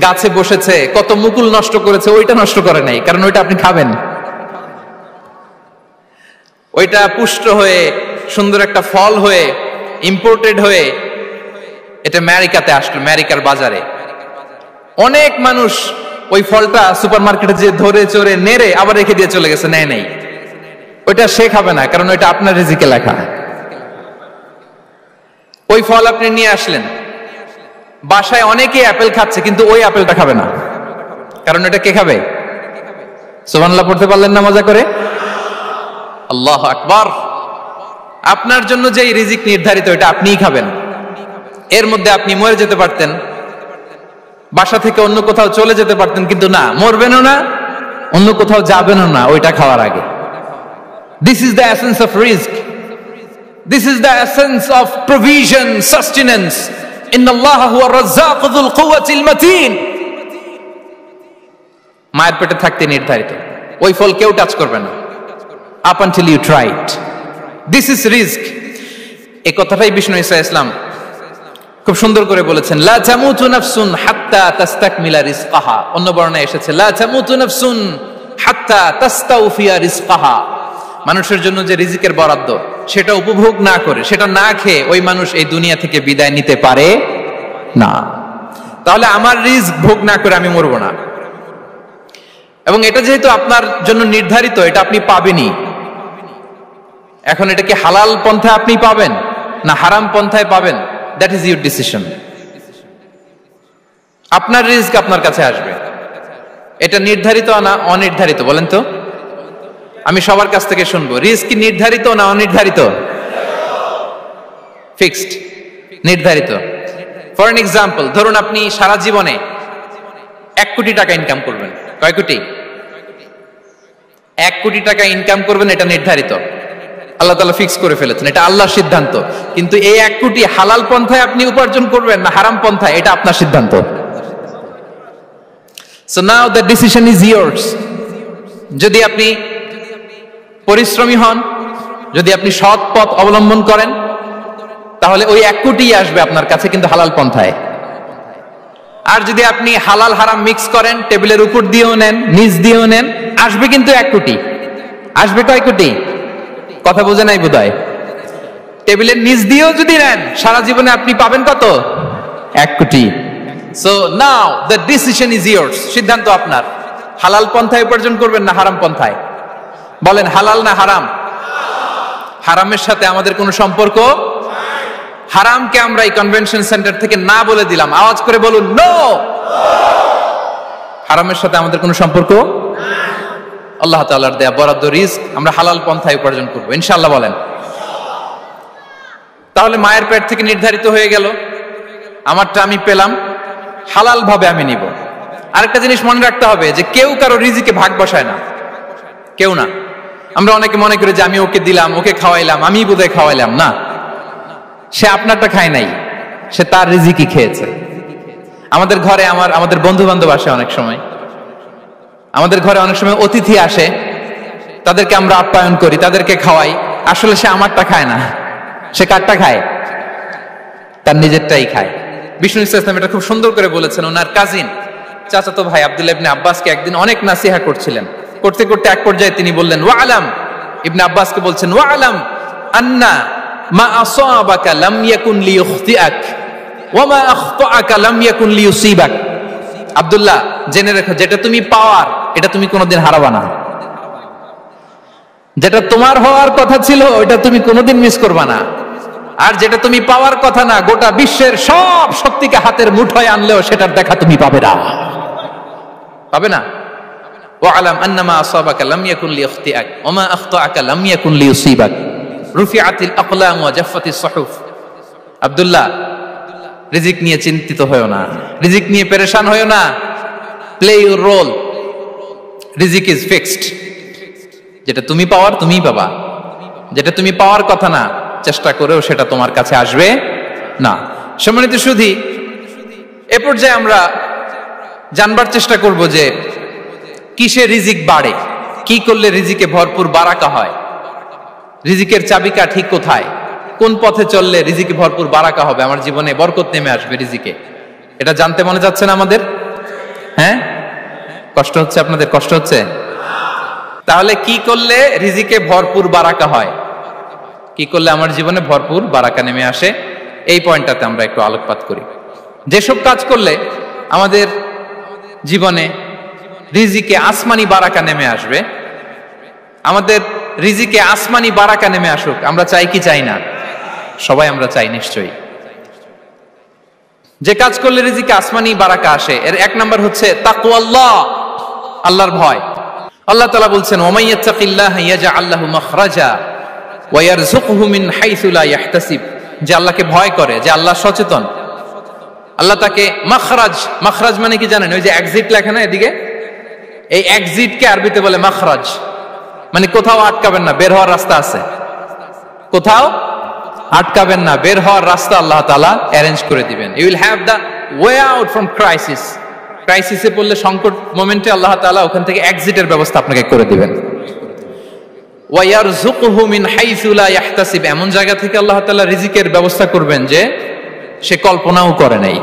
গাছে বসেছে, কত মুকুল নষ্ট করেছে, ওইটা নষ্ট করে নাই, কারণ ওইটা আপনি খাবেন। ওইটা পুষ্ট হয়ে সুন্দর একটা ফল হয়ে ইম্পোর্টেড হয়ে এটা আমেরিকাতে আসলো, আমেরিকার বাজারে। অনেক মানুষ ওই ফলটা সুপার মার্কেটে যে ধরে চড়ে নেড়ে আবার রেখে দিয়ে চলে গেছে, নেয় নাই। ওইটা সে খাবে না, কারণ ওইটা আপনার রিজিকে লেখা। ওই ফল আপনি নিয়ে আসলেন, বাসায় অনেকে অ্যাপেল খাচ্ছে, কিন্তু ওই অ্যাপেলটা খাবে না, কারণ এটা কে খাবে? সুবহানাল্লাহ পড়তে পারলেন না মজা করে? আল্লাহু আকবার। আপনার জন্য যে রিজিক নির্ধারিত, এটা আপনিই খাবেন। এর মধ্যে আপনি মরে যেতে পারতেন, বাসা থেকে অন্য কোথাও চলে যেতে পারতেন, কিন্তু না, মরবেনও না, অন্য কোথাও যাবেনও না ওইটা খাওয়ার আগে। This is the essence of rizq. This is the essence of provision, sustenance. Inna Allah huwa ar-razzaq dhul quwwati al-matin. মায়ের পেটে থাকতে নির্ধারিত, ওই ফল কেউ টাচ করবে না up until you try it. This is rizq. এই কথাটাই বিষ্ণু ঈসা ইসলাম খুব সুন্দর করে বলেছেন, লা তামুতু নাফসুন হাত্তা তাস্তাকমিলা রিজকাহা। অন্য বর্ণনায় এসেছে লা তামুতু নাফসুন হাত্তা তাস্তাউফিয়া রিজকাহা। মানুষের জন্য যে রিজিকের বরাদ্দ, সেটা উপভোগ না করে, সেটা না খেয়ে ওই মানুষ এই দুনিয়া থেকে বিদায় নিতে পারে না। তাহলে আমার রিজিক ভোগ না করে আমি মরবো না, এবং এটা যেহেতু আপনার জন্য নির্ধারিত, এটা আপনি পাবেনই। এখন এটা কি হালাল পন্থায় আপনি পাবেন না হারাম পন্থায় পাবেন, দ্যাট ইজ ইউর ডিসিশন। আপনার রিজিক আপনার কাছে আসবে। এটা নির্ধারিত না অনির্ধারিত বলেন তো? আমি সবার কাছ থেকে শুনবো, রিজিক কি নির্ধারিত না অনির্ধারিত? ফিক্সড, নির্ধারিত। ফর এন এক্সাম্পল, ধরুন আপনি সারা জীবনে 1 কোটি টাকা ইনকাম করবেন। কয় কোটি? 1 কোটি টাকা ইনকাম করবেন, এটা নির্ধারিত, আল্লাহ তাআলা ফিক্স করে ফেলেছেন, এটা আল্লাহর সিদ্ধান্ত। কিন্তু এই 1 কোটি হালাল পন্থায় আপনি উপার্জন করবেন না হারাম পন্থায়, এটা আপনার সিদ্ধান্ত। So now the decision is yours. যদি আপনি পরিশ্রমী হন, যদি আপনি সৎ পথ অবলম্বন করেন, তাহলে ওই 1 কোটি আসবে আপনার কাছে, কিন্তু হালাল পন্থায়। আর যদি আপনি হালাল হারাম মিক্স করেন, টেবিলের উপর দিয়েও নেন, নিচ দিয়েও নেন, আসবে কিন্তু 1 কোটি। আসবে কয় কোটি? কথা বোঝে নাই বোধহয়। টেবিলের নিচ দিয়েও যদি নেন, সারা জীবনে আপনি পাবেন কত? 1 কোটি। So now the decision is years. সিদ্ধান্ত আপনার। হালাল পন্থায় উপার্জন করবেন না হারাম পন্থায়? বলেন হালাল না হারাম? হারামের সাথে আমাদের কোনো সম্পর্ক? হারামকে আমরা এই কনভেনশন সেন্টার থেকে না বলে দিলাম, আওয়াজ করে বলুন নো। হারামের সাথে আমাদের কোনো সম্পর্ক? আল্লাহ তাআলার দেয়া বরাদ্দ রিজিক আমরা হালাল পন্থায় উপার্জন করব ইনশাআল্লাহ। বলেন। তাহলে মায়ের পেট থেকে নির্ধারিত হয়ে গেল, আমারটা আমি পেলাম, হালাল ভাবে আমি নিব। আরেকটা জিনিস মনে রাখতে হবে যে কেউ কারো রিজিকে ভাগ বসায় না, কেউ না। আমরা অনেকে মনে করি যে আমি ওকে দিলাম, ওকে খাওয়াইলাম, আমি বোধহয় খাওয়াইলাম। না, সে আপনারটা খায় নাই, সে তার রিজিকই খেয়েছে। আমাদের ঘরে আমাদের বন্ধু বান্ধব আসে, অনেক সময় আমাদের ঘরে অনেক সময় অতিথি আসে, তাদেরকে আমরা আপ্যায়ন করি, তাদেরকে খাওয়াই। আসলে সে আমারটা খায় না, সে কারটা খায়? তার নিজেরটাই খায়। বিষ্ণু ইসলাম এটা খুব সুন্দর করে বলেছেন। ওনার কাজিন চাচাতো ভাই আব্দুল্লাহ ইবনে আব্বাসকে একদিন অনেক নাসিহা করছিলেন। করতে করতে এক পর্যায়ে তিনি বললেন, ওয়া আলাম, ইবনে আব্বাসকে বলছেন, ওয়া আলাম আন্না মা আসাবাকা লাম ইয়াকুন লিইখতিআক ওয়া মা আখতাআকা লাম ইয়াকুন লিইউসিবাক। আব্দুল্লাহ, জেনে রেখো, যেটা তুমি পাওয়ার এটা তুমি কোনোদিন হারাবা না। যেটা তোমার হওয়ার কথা ছিল ওটা তুমি কোনোদিন মিস করবা না। আর যেটা তুমি পাওয়ার কথা না, গোটা বিশ্বের সব শক্তিকে হাতের মুঠোয় আনলেও সেটার দেখা তুমি পাবে না, পাবে না। ওয়া আলাম আন্নামা আসাবাকা লাম ইয়াকুন লিইখতিআক ওয়া মা আখতাআকা লাম ইয়াকুন লিইউসিবাক। রুফিআতিল আকলাম ওয়া জাফফাতিস সুহুফ। আব্দুল্লাহ, রিজিক নিয়ে চিন্তিত হয়ো না, রিজিক নিয়ে পেরেশান হয়ো না। প্লে ইউর রোল, রিজিক ইজ ফিক্সড। যেটা তুমি পাওয়ার তুমিই পাবা, যেটা তুমি পাওয়ার কথা না চেষ্টা করেও সেটা তোমার কাছে আসবে না। সম্মানিত সুধী, এ পর্যায়ে আমরা জানবার চেষ্টা করব যে কিসে রিজিক বাড়ে, কি করলে রিজিকে ভরপুর বারাকা হয়, রিজিকের চাবিকা ঠিক কোথায়, কোন পথে চললে রিজিকে ভরপুর বারাকা হবে, আমার জীবনে বরকত নেমে আসবে রিজিকে। এটা জানতে মনে যাচ্ছে না আমাদের? হ্যাঁ, কষ্ট হচ্ছে আপনাদের? কষ্ট হচ্ছে? তাহলে কি করলে রিজিকে ভরপুর বারাকা হয়, কি করলে আমার জীবনে ভরপুর বারাকা নেমে আসে, এই পয়েন্টটাতে আমরা একটু আলোকপাত করি। যেসব কাজ করলে আমাদের জীবনে রিজিকে আসমানি বারাকা নেমে আসবে, আমাদের রিজিকে আসমানি বারাকা নেমে আসুক, আমরা চাই কি চাই না? সবাই আমরা চাই নিশ্চয়ই। যে কাজ করলে রিজিকে আসমানি বারাকা আসে, এর এক নাম্বার হচ্ছে তাকওয়াল্লাহ, আল্লাহর ভয়। আল্লাহ তাআলা বলছেন, ওয়া মাইয়াত্তাকিল্লাহা ইয়াজআল লাহু মাখরাজা ওয়া ইয়ারযুকহু মিন হাইসু লা ইয়াহতাসিব। যে আল্লাহকে ভয় করে, যে আল্লাহ সচেতন, আল্লাহ তাকে মাখরাজ, মাখরাজ মানে কি জানেন? ওই যে এক্সিট লেখা না এদিকে, এই এক্সিটকে আরবিতে বলে মাখরাজ, মানে কোথাও আটকাবেন না, বের হওয়ার রাস্তা আছে, কোথাও আটকাবেন না, বের হওয়ার রাস্তা আল্লাহ তাআলা অ্যারেঞ্জ করে দিবেন। You will have the way out from crisis. ক্রাইসিসে পড়লে, সংকট মোমেন্টে আল্লাহ তাআলা ওখান থেকে এক্সিটের ব্যবস্থা আপনাকে করে দিবেন। ওয়া ইয়ারযুকহু মিন হাইসু লা ইয়াহতাসিব, এমন জায়গা থেকে আল্লাহ তাআলা রিজিকের ব্যবস্থা করবেন যে সে কল্পনাও করে নাই।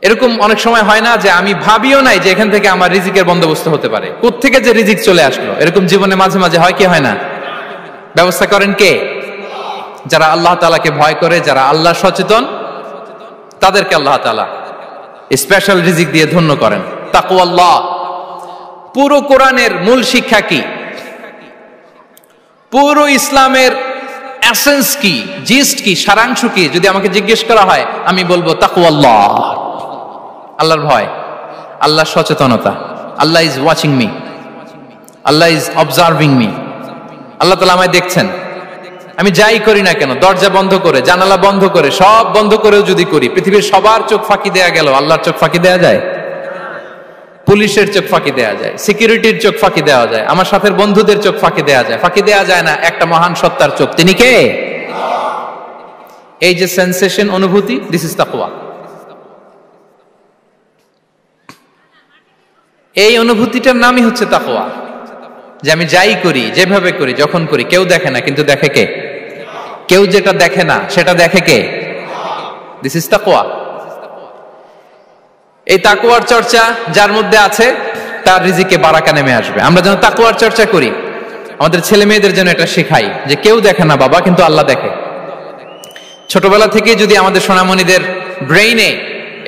এরকম অনেক সময় হয় না যে আমি ভাবিও নাই যে এখান থেকে আমার রিজিকের বন্দোবস্ত হতে পারে, কোত্থেকে যে রিজিক চলে আসলো, এরকম জীবনে মাঝে মাঝে হয় কি হয় না? ব্যবস্থা করেন কে? যারা আল্লাহ তাআলাকে ভয় করে, যারা আল্লাহ সচেতন, তাদেরকে আল্লাহ তাআলা স্পেশাল রিজিক দিয়ে ধন্য করেন। তাকওয়াল্লাহ। পুরো কোরআনের মূল শিক্ষা কি? পুরো ইসলামের এসেন্স কি, জিস্ট কি, সারাংশ কি যদি আমাকে জিজ্ঞেস করা হয়, আমি বলবো তাকওয়াল্লাহ, আল্লাহর ভয়, আল্লাহর সচেতনতা। Allah is watching me, Allah is observing me. আল্লাহ তাআলা আমায় দেখছেন, আমি যাই করি না কেন, দরজা বন্ধ করে, জানালা বন্ধ করে, সব বন্ধ করেও যদি করি, পৃথিবীর সবার চোখ ফাঁকি দেয়া গেল, আল্লাহর চোখ ফাঁকি দেয়া যায়? পুলিশের চোখ ফাঁকি দেয়া যায়, সিকিউরিটির চোখ ফাঁকি দেওয়া যায়, আমার সাথে বন্ধুদের চোখ ফাঁকি দেয়া যায়, ফাঁকি দেয়া যায় না একটা মহান সত্তার চোখ। তিনি কে? এই যে সেন্সেশন, অনুভূতি, দিস ইজ তাকওয়া। এই অনুভূতিটার নামই হচ্ছে তাকওয়া, যে আমি যাই করি, যেভাবে করি, যখন করি, কেউ দেখে না কিন্তু দেখে কে? কেউ যেটা দেখে না সেটা দেখে কে? দিস ইজ তাকওয়া। এই তাকওয়ার চর্চা যার মধ্যে আছে, তার রিজিকে বারাকা নেমে আসবে। আমরা যেন তাকওয়ার চর্চা করি, আমাদের ছেলে মেয়েদের জন্য এটা শেখাই যে কেউ দেখে না বাবা, কিন্তু আল্লাহ দেখে। ছোটবেলা থেকে যদি আমাদের সোনামণিদের ব্রেইনে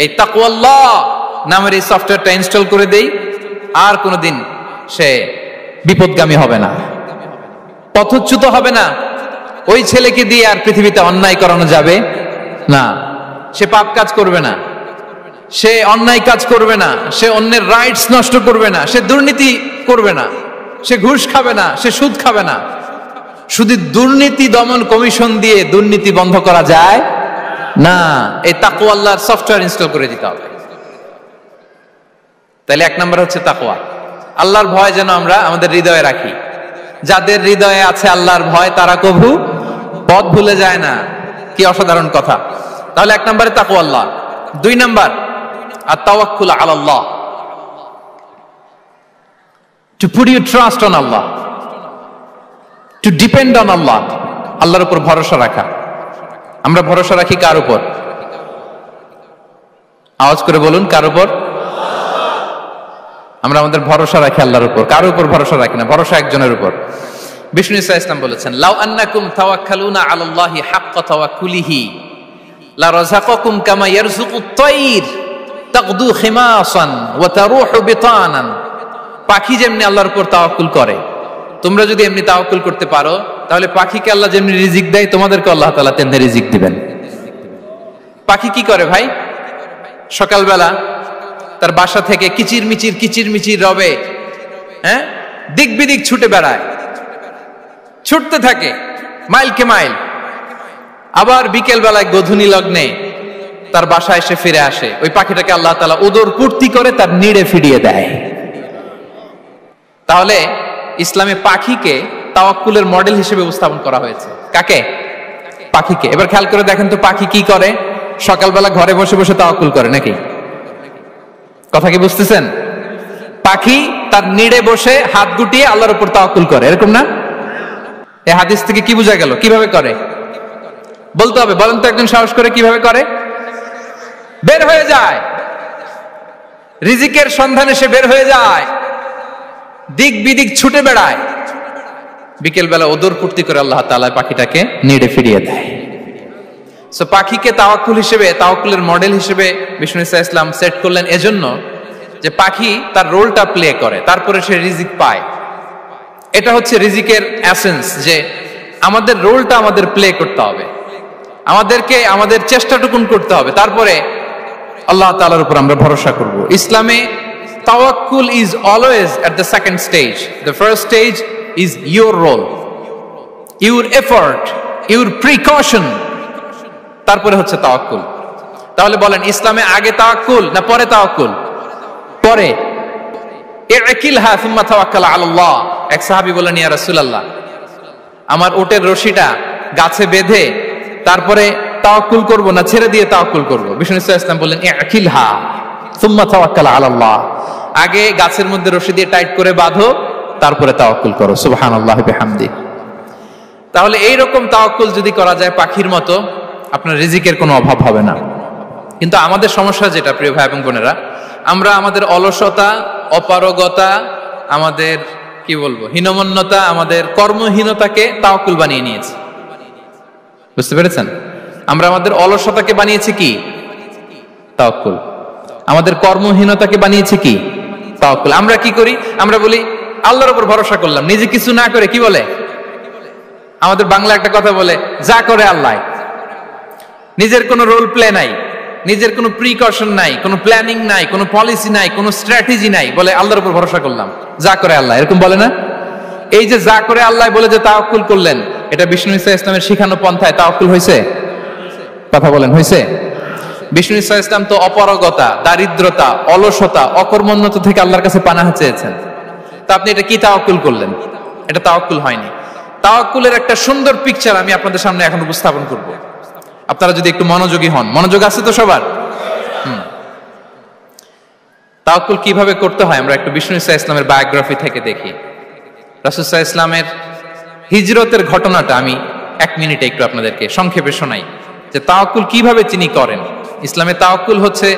এই তাকওয়াল্লাহ নামের এই সফটওয়্যারটা ইনস্টল করে দেই, আর কোনোদিন সে বিপদগামী হবে না, পথচ্যুত হবে না। ওই ছেলেকে দিয়ে আর পৃথিবীতে অন্যায় করানো যাবে না, সে পাপ কাজ করবে না, সে অন্যায় কাজ করবে না, সে অন্যের রাইটস নষ্ট করবে না, সে দুর্নীতি করবে না, সে ঘুষ খাবে না, সে সুদ খাবে না। শুধু দুর্নীতি দমন কমিশন দিয়ে দুর্নীতি বন্ধ করা যায় না, এই তাকওয়া আল্লাহর সফটওয়্যার ইনস্টল করে দিতে হবে। তাহলে এক নম্বর হচ্ছে তাকওয়া, আল্লাহর ভয় যেন আমরা আমাদের হৃদয়ে রাখি। যাদের হৃদয়ে আছে আল্লাহর ভয়, তারা কভু পথ ভুলে যায় না। কি অসাধারণ কথা! তাহলে এক নম্বরে তাকওয়া আল্লাহ। দুই নম্বর আত-তাওয়াক্কুল আলাল্লাহ, to put your trust on Allah, to depend on Allah, আল্লাহর উপর ভরসা রাখা। আমরা ভরসা রাখি কার উপর? আওয়াজ করে বলুন, কার উপর? আমরা আমাদের ভরসা রাখি আল্লাহর উপর, কার উপর ভরসা রাখি না, ভরসা একজনের উপর। বিষ্ণু ইসা ইসলাম বলেছেন, লাউ আন্নাকুম তাওয়াক্কালুনা আলাল্লাহি হাক্কা তাওয়াক্কুলিহি লা রাযাকাকুম কামা ইয়ারযুকুত তায়র তাগদু খিমাসান ওয়া তারুহু বিতানান। পাখি যেমনি আল্লাহর উপর তাওয়াক্কুল করে, তোমরা যদি এমনি তাওয়াক্কুল করতে পারো, তাহলে পাখিকে আল্লাহ যেমনি রিজিক দেয়, তোমাদেরকে আল্লাহ তাআলা তেমনি রিজিক দিবেন। পাখি কি করে ভাই? সকালবেলা তার বাসা থেকে কিচির মিচির রবে, দিক বিদিক ছুটে বেড়ায়, ছুটতে থাকে মাইলকে মাইল, আবার বিকেল বেলায় গোধূলি লগ্নে তার বাসায় এসে ফিরে আসে। ওই পাখিটাকে আল্লাহ তাআলা উদর পূর্তি করে তার নিড়ে ফিরিয়ে দেয়। তাহলে ইসলামে পাখিকে তাওয়াক্কুলের মডেল হিসেবে উপস্থাপন করা হয়েছে। কাকে? পাখিকে। এবার খেয়াল করে দেখেন তো পাখি কি করে? সকালবেলা ঘরে বসে বসে তাওয়াক্কুল করে নাকি? কথা কি বুঝতেছেন? পাখি তার নিড়ে বসে হাত গুটিয়ে আল্লাহর উপর তাওয়াক্কুল করে, এরকম না? এই হাদিস থেকে কি বোঝা গেল? কিভাবে করে বলতে হবে, বলেন তো একজন সাহস করে কিভাবে করে? বের হয়ে যায়, রিজিকের সন্ধানে সে বের হয়ে যায়, দিক বিদিক ছুটে বেড়ায়, বিকেল বেলা ওদর পূর্তি করে আল্লাহ তাআলা পাখিটাকে নিড়ে ফিরিয়ে দেয়। সো পাখিকে তাওয়াক্কুল হিসেবে, তাওয়াক্কুলের মডেল হিসেবে বিষ্ণু ইসা ইসলাম সেট করলেন এজন্য যে পাখি তার রোলটা প্লে করে, তারপরে সে রিজিক পায়। এটা হচ্ছে রিজিকের এসেন্স, যে আমাদের রোলটা আমাদের প্লে করতে হবে, আমাদেরকে আমাদের চেষ্টাটুকুন করতে হবে, তারপরে আল্লাহ তাআলার উপর আমরা ভরসা করব। ইসলামে তাওয়াক্কুল is always at the second stage. The first stage is your role, your effort, your precaution, তারপরে হচ্ছে তাওয়াক্কুল। তাহলে বলেন ইসলামে আগে তাওয়াক্কুল না পরে তাওয়াক্কুল? পরে। ইকিলহা সুম্মা তাওয়াক্কাল আলাল্লাহ। এক সাহাবী বললেন, ইয়া রাসূলুল্লাহ, আমার ওটের রশিটা গাছে বেঁধে তারপরে তাওয়াক্কুল করব না ছেড়ে দিয়ে তাওয়াক্কুল করব? বিষ্ণু ইসলাম বললেন, ইকিলহা সুম্মা তাওয়াক্কাল আলাল্লাহ। আগে গাছের মধ্যে রশি দিয়ে টাইট করে বাঁধো, তারপরে তাওয়াক্কুল করো। সুবহানাল্লাহি বিহামদি। তাহলে এইরকম তাওয়াক্কুল যদি করা যায় পাখির মতো, আপনার রিজিকের কোনো অভাব হবে না। কিন্তু আমাদের সমস্যা যেটা, প্রিয় ভাই এবং বোনেরা, আমরা আমাদের অলসতা, অপারগতা, আমাদের কি বলবো হীনমন্যতা, আমাদের কর্মহীনতাকে তাওয়াক্কুল বানিয়ে নিয়েছি। বুঝতে পেরেছেন? আমরা আমাদের অলসতাকে বানিয়েছি কি? তাওয়াক্কুল। আমাদের কর্মহীনতাকে বানিয়েছি কি? তাওয়াক্কুল। আমরা কি করি? আমরা বলি আল্লাহর উপর ভরসা করলাম, নিজে কিছু না করে। কি বলে আমাদের বাংলা একটা কথা বলে, যা করে আল্লাহ। নিজের কোনো রোল প্লে নাই, নিজের কোনো প্রিকশন নাই, কোনো প্ল্যানিং নাই, কোনো পলিসি নাই, কোনো স্ট্র্যাটেজি নাই, বলে আল্লাহর উপর ভরসা করলাম, যা করে আল্লাহ। এরকম বলে না? এই যে যা করে আল্লাহ বলে যে তাওয়াক্কুল করলেন, এটা বিষ্ণু ইসা ইসলামের শিখানো পন্থায় তাওয়াক্কুল হয়েছে? কথা বলেন, হয়েছে? বিষ্ণু ইসা ইসলাম তো অপারগতা, দারিদ্রতা, অলসতা, অকর্মণ্যতা থেকে আল্লাহর কাছে পানাহ চেয়েছেন। তা আপনি এটা কি তাওয়াক্কুল করলেন? এটা তাওয়াক্কুল হয়নি। তাওয়াক্কুলের একটা সুন্দর পিকচার আমি আপনাদের সামনে এখন উপস্থাপন করব, আপনারা যদি একটু মনোযোগী হন। মনোযোগ আছে তো সবার? তাওয়াক্কুল কিভাবে করতে হয় আমরা একটু বিষ্ণু ইসা ইসলামের বায়োগ্রাফি থেকে দেখি। রাসূল সাল্লাল্লাহু আলাইহি ওয়াসাল্লামের হিজরতের ঘটনাটা আমি 1 মিনিটে একটু আপনাদেরকে সংক্ষেপে শোনাই, যে তাওয়াক্কুল কিভাবে তিনি করেন। ইসলামে তাওয়াক্কুল হচ্ছে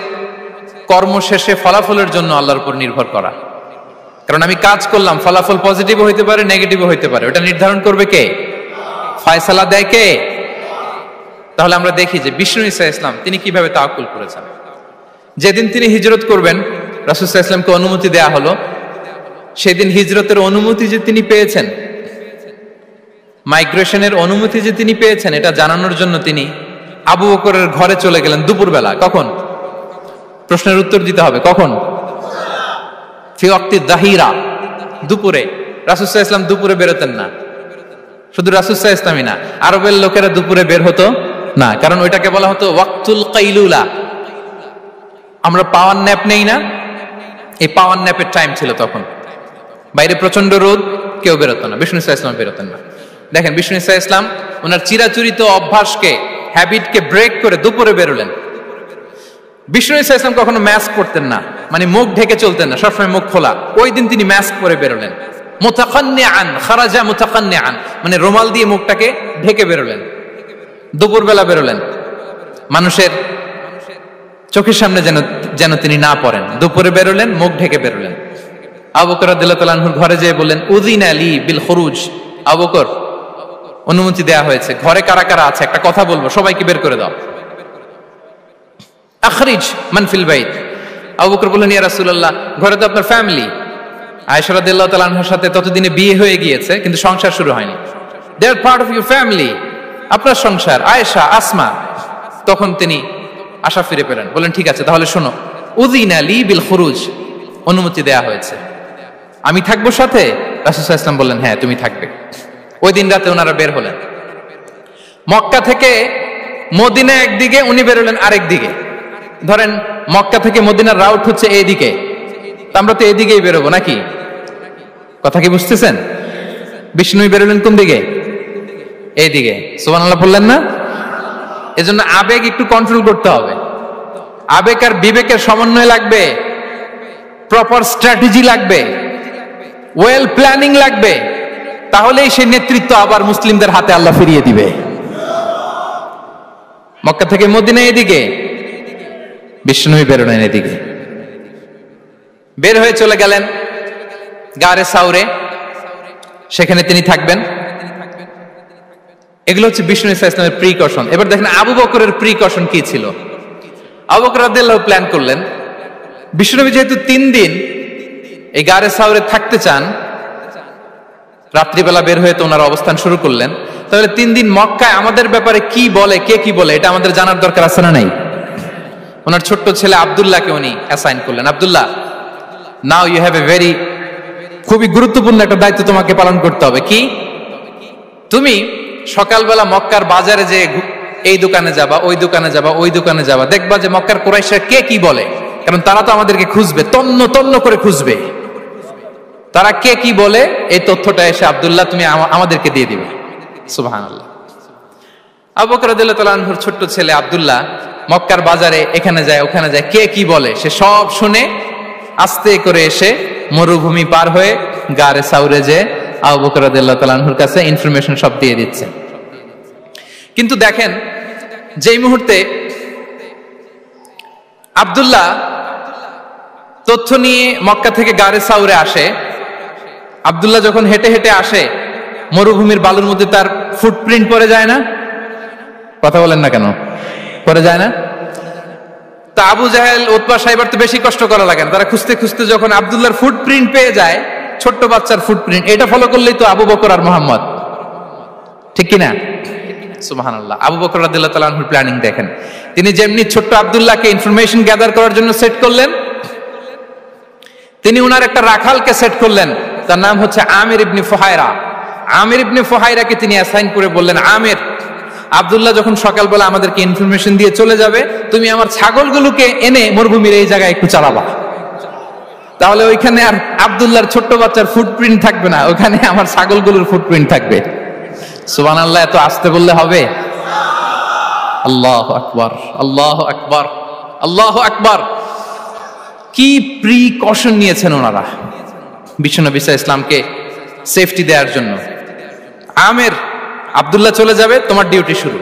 কর্ম শেষে ফলাফলের জন্য আল্লাহর উপর নির্ভর করা। কারণ আমি কাজ করলাম, ফলাফল পজিটিভও হইতে পারে, নেগেটিভও হইতে পারে, ওটা নির্ধারণ করবে কে? ফয়সালা দেয় কে? তাহলে আমরা দেখি যে বিষ্ণু ইসা ইসলাম তিনি কিভাবে তাওয়াক্কুল করেছেন। যেদিন তিনি হিজরত করবেন, রাসূল সাল্লাল্লাহু আলাইহি ওয়াসাল্লামকে অনুমতি দেয়া হলো, সেদিন হিজরতের অনুমতি যে তিনি পেয়েছেন, মাইগ্রেশনের অনুমতি যে তিনি পেয়েছেন, এটা জানানোর জন্য তিনি আবু বকরের ঘরে চলে গেলেন দুপুরবেলা। কখন? প্রশ্নের উত্তর দিতে হবে, কখন? ফি ওয়াক্তি যাহিরা, দুপুরে। রাসূল সাল্লাল্লাহু আলাইহি ওয়াসাল্লাম দুপুরে বেরোতেন না। শুধু রাসূল সাল্লাল্লাহু আলাইহি ওয়াসাল্লামই না, আরবের লোকেরা দুপুরে বের হতো না, কারণ ওইটাকে বলা হতো ওয়াক্তুল কাইলুলা। আমরা পাওয়ার ন্যাপ নেই না, এই পাওয়ার ন্যাপের টাইম ছিল তখন। বাইরে প্রচন্ড রোদ, কেউ বেরোতো না, বিষ্ণু ইসা ইসলাম বেরোতেন না। দেখেন বিষ্ণু ইসা ইসলাম ওনার চিরাচরিত অভ্যাসকে, হ্যাবিটকে ব্রেক করে দুপুরে বেরোলেন। বিষ্ণু ইসা ইসলাম কখনো মাস্ক পরতেন না, মানে মুখ ঢেকে চলতেন না, সবসময় মুখ খোলা। ওই দিন তিনি মাস্ক পরে বেরোলেন। মুতাকান্নিআন, খারাজা মুতাকান্নিআন, মানে রুমাল দিয়ে মুখটাকে ঢেকে বেরোলেন, দুপুরবেলা বেরোলেন, মানুষের চোখের সামনে যেন তিনি না পড়েন। দুপুরে বেরোলেন, মুখ ঢেকে বেরোলেন। আবু বকর রাদিয়াল্লাহু তাআলা আনহুর ঘরে যেয়ে বললেন, উযিনা লি বিল খুরুজ। আবু বকর, অনুমতি দেয়া হয়েছে, ঘরে কারা কারা আছে একটা কথা বলবো, সবাইকে বের করে দাও। আখরিজ মান ফিল বাইত। আবু বকর বললেন, ইয়া রাসূলুল্লাহ, ঘরে তো আপনার ফ্যামিলি। আয়েশা রাদিয়াল্লাহু তাআলা আনহার সাথে ততদিনে বিয়ে হয়ে গিয়েছে, কিন্তু সংসার শুরু হয়নি। দে আর পার্ট অফ ইউর ফ্যামিলি, আপনার সংসার, আয়েশা, আসমা। তখন তিনি আশা ফিরে পেলেন, বলেন ঠিক আছে তাহলে শোনো, উযিনা লি বিল খুরুজ, অনুমতি দেয়া হয়েছে, আমি থাকবো সাথে। রাসূল সাল্লাল্লাহু আলাইহি ওয়াসাল্লাম বললেন, হ্যাঁ তুমি থাকবে। ওই দিন রাতে ওনারা বের হলেন। মক্কা থেকে মদিনা একদিকে, উনি বেরোলেন আরেক দিকে। ধরেন মক্কা থেকে মদিনার রাউট হচ্ছে এইদিকে, আমরা তো এইদিকেই বেরোবো নাকি? কথা কি বুঝতেছেন? বিষ্ণু বেরোলেন কোন দিকে? এইদিকে। সুবহানাল্লাহ বললেন না? এজন্য আবেগ একটু কন্ট্রোল করতে হবে। আবেগ আর বিবেকের সমন্বয় লাগবে, প্রপার স্ট্র্যাটেজি লাগবে, ওয়েল প্ল্যানিং লাগবে, তাহলেই সেই নেতৃত্ব আবার মুসলিমদের হাতে আল্লাহ ফিরিয়ে দিবে। মক্কা থেকে মদিনা এদিকে, বিষ্ণু বেরোলেন এদিকে। বের হয়ে চলে গেলেন গারে সাউরে, সেখানে তিনি থাকবেন। এগুলো হচ্ছে বিষ্ণু ইসলামের প্রিকশন। এবার দেখেন আবু বকরের প্রিকশন কি ছিল। আবু বকর রাদিয়াল্লাহু প্ল্যান করলেন, বিষ্ণুনবী যেহেতু 3 দিন এই গারে সাউরে থাকতে চান, রাত্রিবেলা বের হয়ে তো ওনার অবস্থান শুরু করলেন, তাহলে 3 দিন মক্কায় আমাদের ব্যাপারে কি বলে, কে কি বলে, এটা আমাদের জানার দরকার আছে না নাই? ওনার ছোট্ট ছেলে আব্দুল্লাহকে উনি অ্যাসাইন করলেন। Abdullah, now you have a very, খুবই গুরুত্বপূর্ণ একটা দায়িত্ব তোমাকে পালন করতে হবে। কি? তুমি সকালবেলা মক্কার বাজারে যে এই দোকানে যাবা, ওই দোকানে যাবা, ওই দোকানে যাবা, দেখবা যে মক্কার কুরাইশরা কে কি বলে, কারণ তারা তো আমাদেরকে খুঁজবে, তন্ন তন্ন করে খুঁজবে। তারা কে কি বলে এই তথ্যটা এসে আব্দুল্লাহ তুমি আমাদেরকে দিয়ে দিবে। সুবহানাল্লাহ। আবু বকর রাদিয়াল্লাহু তাআলা আনহুর ছোট্ট ছেলে আব্দুল্লাহ মক্কার বাজারে এখানে যায় ওখানে যায়, কে কি বলে সে সব শুনে আস্তে করে এসে মরুভূমি পার হয়ে গারে সাউরে যে আবু বকর রাদিয়াল্লাহু তাআলা আনহুর কাছে ইনফরমেশন সব দিয়ে দিচ্ছে। কিন্তু দেখেন, যেই মুহূর্তে আব্দুল্লাহ তথ্য নিয়ে মক্কা থেকে গারে সাউরে আসে, আব্দুল্লাহ যখন হেঁটে হেঁটে আসে, মরুভূমির বালুর মধ্যে তার ফুটপ্রিন্ট পড়ে যায় না? কথা বলেন না কেন? পড়ে যায় না? তা আবু জাহেল, উতবা সাইবার তো বেশি কষ্ট করা লাগে না, তারা খুঁজতে খুঁজতে যখন আব্দুল্লাহর ফুটপ্রিন্ট পেয়ে যায়, ছোট্ট বাচ্চার ফুটপ্রিন্ট, এটা ফলো করলেই তো আবু বকর আর মুহাম্মদ, ঠিক কিনা? সুবহানাল্লাহ। আবু বকর রাদিয়াল্লাহু তাআলা আনহুর প্ল্যানিং দেখেন। তিনি যেমনি ছোট্ট আব্দুল্লাহকে ইনফরমেশন গ্যাদার করার জন্য সেট করলেন, তিনি উনার একটা রাখালকে সেট করলেন, তার নাম হচ্ছে আমির ইবনে ফুহায়রা। আমির ইবনে ফুহায়রাকে তিনি অ্যাসাইন করে বললেন, আমির, আব্দুল্লাহ যখন সকালবেলা আমাদেরকে ইনফরমেশন দিয়ে চলে যাবে, তুমি আমার ছাগলগুলোকে এনে মরুভূমির এই জায়গায় একটু চালাবা, তাহলে ওইখানে আর আব্দুল্লাহর ছোট্ট বাচ্চার ফুটপ্রিন্ট থাকবে না, ওখানে আমার ছাগলগুলোর ফুটপ্রিন্ট থাকবে। সুবহানাল্লাহ। এত আসতে বললে হবে? আল্লাহু আকবার, আল্লাহু আকবার, আল্লাহু আকবার। কি প্রিকশন নিয়েছেন ওনারা বিশ্বনবী সাল্লাল্লাহু আলাইহি ওয়াসাল্লামকে সেফটি দেওয়ার জন্য। আমির, আব্দুল্লাহ চলে যাবে, তোমার ডিউটি শুরু।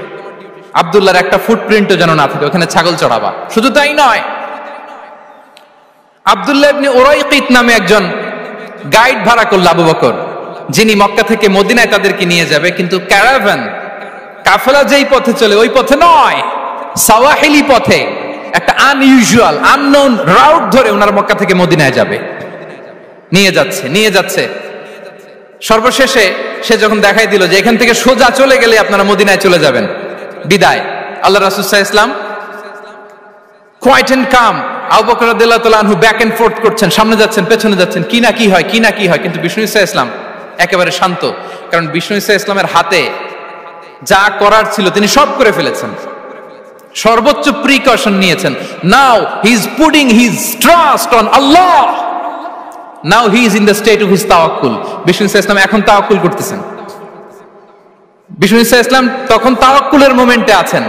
আব্দুল্লাহর একটা ফুটপ্রিন্টও যেন না থাকে, ওখানে ছাগল চড়াবা। শুধু তাই নয়, আব্দুল্লাহ ইবনে উরাইকিত নামে একজন গাইড ভাড়া করল আবু বকর, যিনি মক্কা থেকে মদিনায় তাদেরকে নিয়ে যাবে, কিন্তু ক্যারাভান, কাফেলা যেই পথে চলে ওই পথে নয়, সাওয়াহিলি পথে, একটা আনইউজুয়াল আননোন রাউট ধরে ওনার মক্কা থেকে মদিনায় যাবে। নিয়ে যাচ্ছে সর্বশেষে সে যখন দেখাই দিল যে এখান থেকে সোজা চলে গেলে আপনারা মদিনায় চলে যাবেন, বিদায়। আল্লাহ রাসূল সাল্লাল্লাহু আলাইহি ওয়াসাল্লাম কোয়াইট এন্ড কাম, আবু বকর রাদিয়াল্লাহু তাআলা আনহু ব্যাক এন্ড ফোর্থ করছেন, সামনে যাচ্ছেন, পেছনে যাচ্ছেন, কি না কি হয়, কিন্তু বিষ্ণু সাল্লাল্লাহু আলাইহি ওয়াসাল্লাম একেবারে শান্ত, কারণ বিষ্ণু সাল্লাল্লাহু আলাইহি ওয়াসাল্লামের হাতে যা করার ছিল তিনি সব করে ফেলেছেন, সর্বোচ্চ প্রিকশন নিয়েছেন। Now he is putting his trust on Allah, now he is in the state of his তাওয়াক্কুল। বিষ্ণু সাল্লাল্লাহু আলাইহি ওয়াসাল্লাম এখন তাওয়াক্কুল করতেছেন। বিষ্ণু সাল্লাল্লাহু আলাইহি ওয়াসাল্লাম তখন তাওয়াক্কুলের মোমেন্টে আছেন।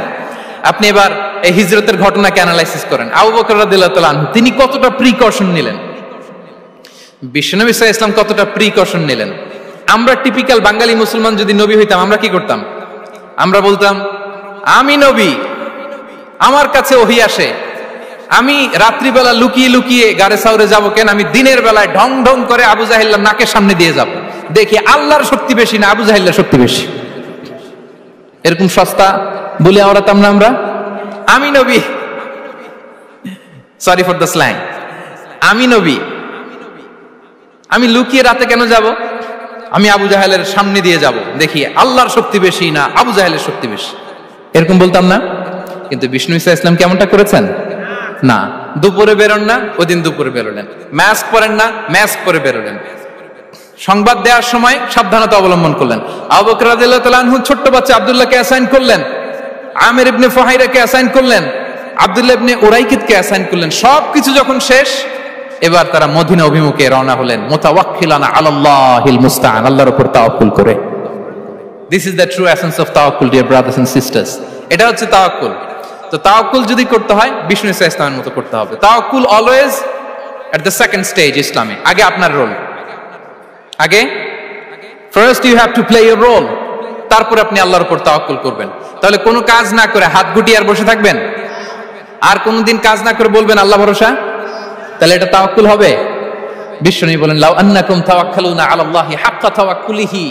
আপনি এবার এই হিজরতের ঘটনাকে অ্যানালাইসিস করেন। আবু বকর রাদিয়াল্লাহু তাআলা আনহু তিনি কতটা প্রিকশন নিলেন, বিশ্বনবী সাল্লাল্লাহু আলাইহি ওয়াসাল্লাম কতটা প্রিকশন নিলেন। আমরা টিপিক্যাল বাঙালি মুসলমান যদি নবী হইতাম, আমরা কি করতাম? আমরা বলতাম, আমি নবী, আমার কাছে ওহী আসে, আমি রাত্রিবেলা লুকিয়ে লুকিয়ে গারে সাউরে যাবো কেন? আমি দিনের বেলায় ঢং ঢং করে আবু জাহেলের নাকের সামনে দিয়ে যাব, দেখি আল্লাহর শক্তি বেশি না আবু জাহেলের শক্তি বেশি। এরকম সস্তা বলে আওড়াতাম না আমরা? আমি নবী, সরি ফর দ্য স্ল্যাং, আমি নবী, আমি লুকিয়ে রাতে কেন যাব? আমি আবু জাহেলের সামনে দিয়ে যাব, দেখি আল্লাহর শক্তি বেশি না আবু জাহেলের শক্তি বেশি। এরকম বলতাম না? কিন্তু বিষ্ণু ঈসা ইসলাম কেমনটা করেছেন? না, দুপুরে বেরোন না, ওই দিন দুপুরে বেরোলেন। মাস্ক পরেন না, মাস্ক পরে বেরোলেন। সংবাদ দেওয়ার সময় সাবধানতা অবলম্বন করলেন। আবু বকর রাদিয়াল্লাহু তাআলা আনহু ছোট্ট বাচ্চা আব্দুল্লাহকে অ্যাসাইন করলেন, আমির ইবনে ফুহাইরাকে অ্যাসাইন করলেন, আব্দুল্লাহ ইবনে উরাইকিতকে অ্যাসাইন করলেন। সবকিছু যখন শেষ, এবার তারা মদিনা অভিমুখে রওনা হলেন, মুতাওয়াক্কিলানা আলাল্লাহিল মুস্তাআন, আল্লাহর উপর তাওয়াক্কুল করে। This is the true essence of তাওয়াক্কুল, ডিয়ার ব্রাদার্স এন্ড সিস্টার্স। এটা হচ্ছে তাওয়াক্কুল। তো তাওয়াক্কুল যদি করতে হয় বিষ্ণু ইসা ইসলামের মতো করতে হবে। তাওয়াক্কুল always at the second stage ইসলামে। আগে আপনার রোল, আগে first you have to play your role, তারপর আপনি আল্লাহর উপর তাওয়াক্কুল করবেন। তাহলে কোনো কাজ না করে হাত গুটিয়ে আর বসে থাকবেন, আর কোনদিন কাজ না করে বলবেন আল্লাহ ভরসা, তাহলে এটা তাওয়াক্কুল হবে? বিশ্বনবী বলেন, লাউ আন্নাকুম তাওয়াক্কালুনা আলাল্লাহি হাক্কা তাওয়াক্কুলিহি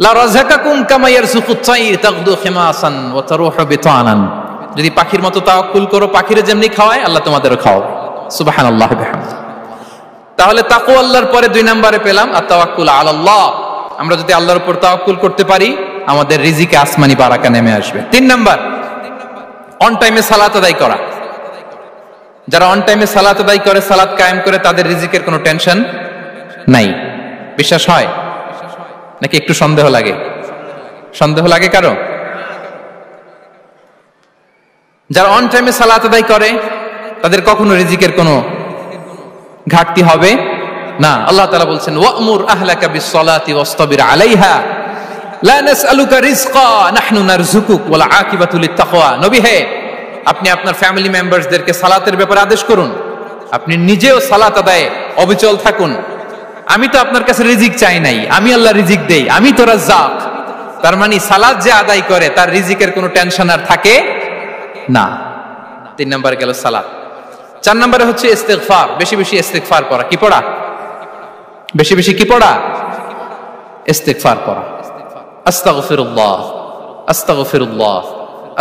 লা রাযাকাকুম কামা ইয়ারযুকুত তাইর তাগদু খিমাসান ওয়া তারুহু বিতানান। যদি পাখির মতো তাওয়াক্কুল করো, পাখিরে যেমনি খাওয়ায় আল্লাহ তোমাদেরও খাওয়াবে। সুবহানাল্লাহ বিহামদিহি। তাহলে তাকওয়া আল্লাহর পরে 2 নম্বরে পেলাম আত-তাওয়াক্কুল আলাল্লাহ। আমরা যদি আল্লাহর উপর তাওয়াক্কুল করতে পারি, আমাদের রিজিকে আসমানি বারাকা নেমে আসবে। 3 নাম্বার, অন টাইমে সালাত আদায় করা। যারা অন টাইমে সালাত আদায় করে, সালাত কায়েম করে, তাদের রিজিকের কোনো টেনশন নাই। বিশ্বাস হয় নাকি একটু সন্দেহ লাগে? সন্দেহ লাগে কারো? যারা অন টাইমে সালাত আদায় করে, তাদের কখনো রিজিকের কোনো ঘাটতি হবে না। আল্লাহ তাআলা বলছেন, ওয়া'মুর আহলাকা বিস-সালাতি ওয়াসতাবির আলাইহা লা নাসআলুকা রিজকা নাহনু নারযুকুক ওয়াল আকিবাতু লিত-তাকওয়া। নবী হে, আপনি আপনার ফ্যামিলি মেম্বারসদেরকে সালাতের ব্যাপারে আদেশ করুন, আপনি নিজেও সালাত আদায়ে অবিচল থাকুন। আমি তো আপনার কাছে রিজিক চাই নাই, আমি আল্লাহ রিজিক দেই, আমি তো রাজ্জাক। তার মানে সালাত যে আদায় করে তার রিজিকের কোনো টেনশন আর থাকে না। 3 নম্বরে গেল সালাত। 4 নম্বরে হচ্ছে ইস্তিগফার, বেশি বেশি ইস্তিগফার করা। কি পড়া? বেশি বেশি কি পড়া? ইস্তিগফার পড়া। আস্তাগফিরুল্লাহ, আস্তাগফিরুল্লাহ,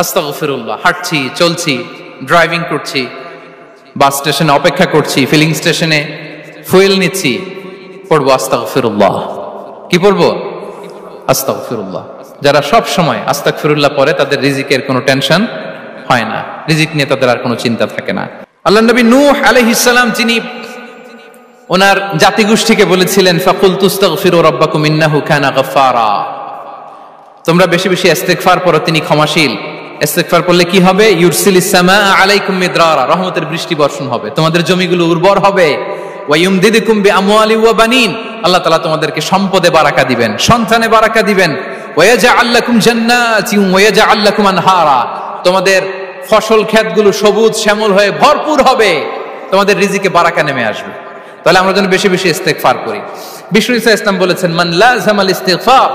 আস্তাগফিরুল্লাহ। হাঁটছি, চলছি, ড্রাইভিং করছি, বাস স্টেশনে অপেক্ষা করছি, ফিলিং স্টেশনে ফুয়েল নিচ্ছি, পড়বো আস্তাগফিরুল্লাহ। কি পড়বো? আস্তাগফিরুল্লাহ। যারা সব সময় আস্তাগফিরুল্লাহ পড়ে, তাদের রিজিকের কোনো টেনশন হয় না, রিজিক নিয়ে তাদের আর কোনো চিন্তা থাকে না। আল্লাহ নবী নূহ আলাইহিস সালাম, যিনি ওনার জাতিগোষ্ঠীকে বলেছিলেন, ফাকুলতু আস্তাগফিরু রাব্বাকুম ইন্নাহু কানা গাফফারা, তোমরা বেশি বেশি ইস্তিগফার পড়ো, তিনি ক্ষমাশীল। ইস্তিগফার পড়লে কি হবে? ইউরসিলিস সামাআ আলাইকুম মিদরারা, রহমতের বৃষ্টি বর্ষণ হবে, তোমাদের জমিগুলো উর্বর হবে। ওয়া ইউমদিদুকুম বিআমওয়ালি ওয়া বানিন, আল্লাহ তাআলা তোমাদেরকে সম্পদে বারাকা দিবেন, সন্তানে বারাকা দিবেন। ওয়া ইয়াজআল লাকুম জান্নাতিন ওয়া ইয়াজআল লাকুম আনহারা, তোমাদের ফসল ক্ষেতগুলো সবুজ শ্যামল হয়ে ভরপুর হবে, তোমাদের রিজিকে বারাকা নেমে আসবে। তাহলে আমরা যেন বেশি বেশি ইস্তিগফার করি। বিষ্ণু ইসা ইসলাম বলেছেন, মান লাযামাল ইস্তিগফার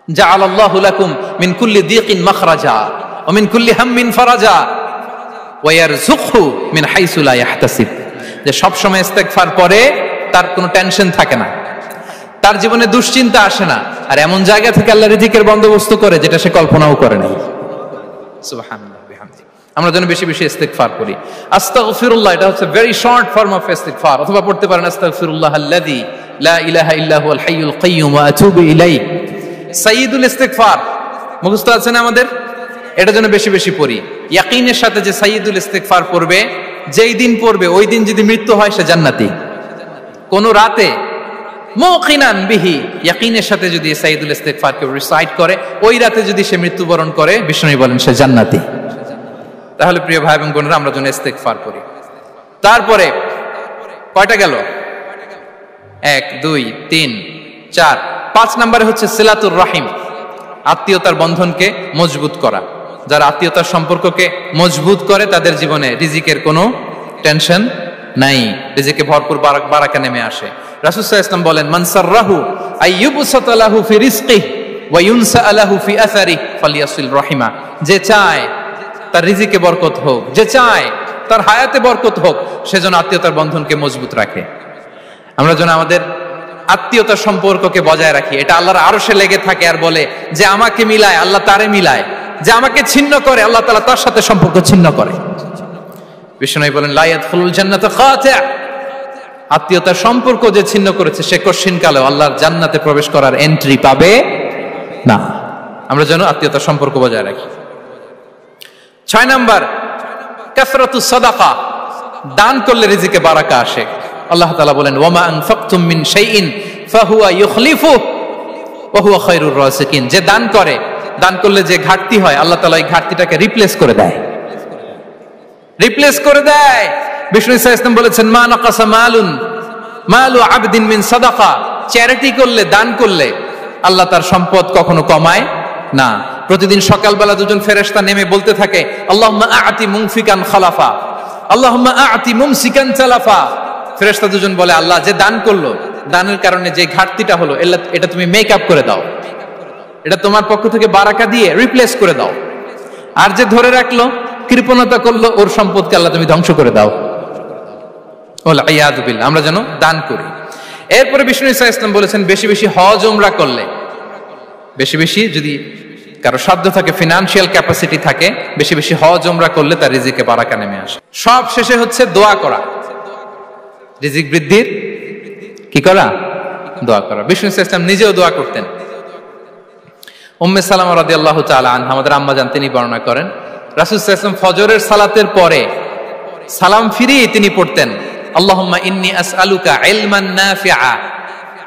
জাআলাল্লাহু লাকুম মিন কুল্লি দিকিন মাখরাজা ওয়া মিন কুল্লি হাম্মিন ফারাজা ওয়া ইয়ারযুকহু মিন হাইসু লা ইয়াহতাসিব। যে সব সময় ইস্তিগফার পড়ে তার কোনো টেনশন থাকে না, তার জীবনে দুশ্চিন্তা আসে না, আর এমন জায়গা থেকে আল্লাহ রিজিকের বন্দোবস্ত করে যেটা সে কল্পনাও করে নাই। সুবহানাল্লাহ বিহামদিহি। আমরা যেন বেশি বেশি ইস্তিগফার করি। আস্তাগফিরুল্লাহ, এটা হচ্ছে ভেরি শর্ট ফর্ম অফ ইস্তিগফার। অথবা পড়তে পারেন আস্তাগফিরুল্লাহাল্লাযী লা ইলাহা ইল্লা হুয়াল হাইয়ুল কাইয়্যুম ওয়া আতুবু ইলাইহি। সাইয়্যিদুল ইস্তিগফার মুখস্থ আছে না আমাদের? এটা যেন বেশি বেশি পড়ি। ইয়াকিনের সাথে যে সাইয়্যিদুল ইস্তিগফার পড়বে, যেই দিন পড়বে ওই দিন যদি মৃত্যু হয় সে জান্নাতি। কোন রাতে মুকিনান বিহি, ইয়াকিনের সাথে যদি সাইয়্যিদুল ইস্তিগফারকে রিসাইট করে, ওই রাতে যদি সে মৃত্যুবরণ করে, বিষ্ণু বলেন সে জান্নাতি। তাহলে প্রিয় ভাই এবং বোনেরা, আমরা যেন ইস্তিগফার করি। তারপরে কয়টা গেল? 1 2 3 4 5 নম্বরে হচ্ছে সিলাতুর রাহিম, আত্মীয়তার বন্ধনকে মজবুত করা। যারা আত্মীয়তার সম্পর্ককে মজবুত করে, তাদের জীবনে রিজিকের কোনো টেনশন নাই, রিজিকে ভরপুর বারাকা নেমে আসে। রাসূল সাল্লাল্লাহু আলাইহি ওয়াসাল্লাম বলেন, মান সাররাহু আইয়ুবসাতা লাহু ফি রিজকিহি ওয়া ইউনসা লাহু ফি আসারিহি ফালিয়াসিল রাহিমা। যে চায় তার রিজিকে বরকত হোক, যে চায় তার হায়াতে বরকত হোক, সেজন্য আত্মীয়তার বন্ধনকে মজবুত রাখে। আমরা যেন আমাদের আত্মীয়তার সম্পর্ককে বজায় রাখি। এটা আল্লাহর আরশে লেগে থাকে আর বলে যে আমাকে মিলায় আল্লাহ তারে মিলায়, যে আমাকে ছিন্ন করে আল্লাহ তাআলা তার সাথে সম্পর্ক ছিন্ন করে। বিষ্ণু বলেন, লা ইয়াদখুলুল জান্নাতা খাতি', আত্মীয়তার সম্পর্ক যে ছিন্ন করেছে সে কঠিন কালে আল্লাহর জান্নাতে প্রবেশ করার এন্ট্রি পাবে না। আমরা যেন আত্মীয়তার সম্পর্ক বজায় রাখি। 6 নাম্বার, কাসরাতুস সাদাকা, দান করলে রিজিকে বারাকা আসে। আল্লাহ তাআলা বলেন ওয়ামা আনফাকতুম মিন শাইইন ফাহুয়া ইউখলিফুহু ওয়া হুয়া খায়রুর রাসিকিন। যে দান করে, দান করলে যে ঘাটতি হয় আল্লাহ তাআলা এই ঘাটতিটাকে রিপ্লেস করে দেয়, রিপ্লেস করে দেয়। বিষ্ণু ইসা ইসলাম বলেছেন মা নাকাসা মালু আবদিন মিন সাদাকা। চ্যারিটি করলে, দান করলে আল্লাহ তার সম্পদ কখনো কমায় না। প্রতিদিন সকালবেলা দুজন ফেরেশতা নেমে বলতে থাকে আল্লাহুম্মা আ'তি মুনফিকান খালাফা, আল্লাহুম্মা আ'তি মুমসিকান চালাফা। ফেরেশতা দুজন বলে আল্লাহ যে দান করলো, দানের কারণে যে ঘাটতিটা হলো এটা তুমি মেক আপ করে দাও, এটা তোমার পক্ষ থেকে বারাকা দিয়ে রিপ্লেস করে দাও। আর যে ধরে রাখলো, কৃপণতা করলো, ওর সম্পদকে আল্লাহ তুমি ধ্বংস করে দাও। ওয়াল-ইয়াযু বিল্লাহ। আমরা যেন দান করি। এরপরে বিষ্ণু ইসা ইসলাম বলেছেন বেশি বেশি হজ উমরা করলে, বেশি বেশি যদি কারো সাধ্য থাকে, ফিনান্সিয়াল ক্যাপাসিটি থাকে, বেশি বেশি হজ উমরা করলে তার রিজিকে বারাকা নেমে আসে। সব শেষে হচ্ছে দোয়া করা, রিজিক বৃদ্ধির কি করা? দোয়া করা। বিষ্ণু ইসা ইসলাম নিজেও দোয়া করতেন। উম্মে সালামা রাদিয়াল্লাহু তাআলা আনহা, আমাদের আম্মা জান, তিনি বর্ণনা করেন রাসূল সাল্লাল্লাহু আলাইহি ওয়াসাল্লাম ফজরের সালাতের পরে সালাম ফিরিয়ে তিনি পড়তেন আল্লাহুম্মা ইন্নী আসআলুকা ইলমান নাফিআ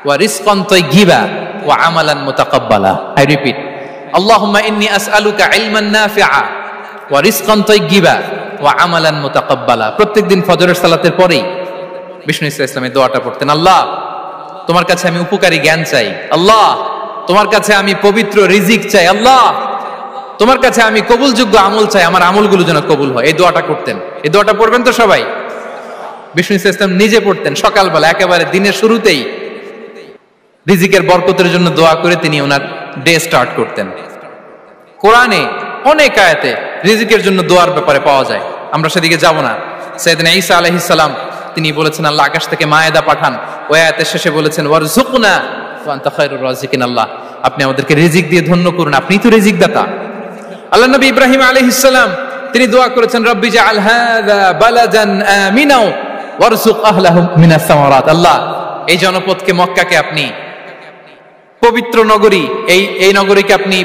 ওয়া রিজকান তাইয়্যিবা ওয়া আমালান মুতাকাব্বালা। আই রিপিট, আল্লাহুম্মা ইন্নী আসআলুকা ইলমান নাফিআ ওয়া রিজকান তাইয়্যিবা ওয়া আমালান মুতাকাব্বালা। প্রত্যেকদিন ফজরের সালাতের পরেই বিষ্ণু ইসলাম এই দোয়াটা পড়তেন। আল্লাহ, তোমার কাছে আমি উপকারী জ্ঞান চাই। আল্লাহ, তোমার কাছে আমি পবিত্র রিজিক চাই। আল্লাহ, তোমার কাছে আমি কবুলযোগ্য আমল চাই, আমার আমলগুলো যেন কবুল হয়। এই দোয়াটা করতেন। এই দোয়াটা পড়বেন তো সবাই। বিষ্ণু ইসলাম নিজে পড়তেন সকালবেলা, একেবারে দিনের শুরুতেই রিজিকের বরকতের জন্য দোয়া করে তিনি ওনার ডে স্টার্ট করতেন। কোরআনে অনেক আয়াতে রিজিকের জন্য দোয়ার ব্যাপারে পাওয়া যায়, আমরা সেদিকে যাব না। সাইয়েদনা ঈসা আলাইহিস সালাম তিনি বলেছেন আল্লাহ আকাশ থেকে মায়েদা পাঠান। ওই আয়াতের শেষে বলেছেন ওয়ারযুকনা ওয়া আনতা খায়রুর রাযিকিন। আল্লাহ, আপনি আমাদেরকে রিজিক দিয়ে ধন্য করুন, আপনিই তো রিজিক দাতা। আল্লাহ নবী ইব্রাহিম আলাইহিস সালাম তিনি দোয়া করেছেন রব্বি জাআল হাযা বালাদান আমিনা ওয়ারযুক আহলাহু মিনাস সামারাত। আল্লাহ, এই জনপদকে, মক্কাকে আপনি পবিত্র নগরী, এই নগরীকে আপনি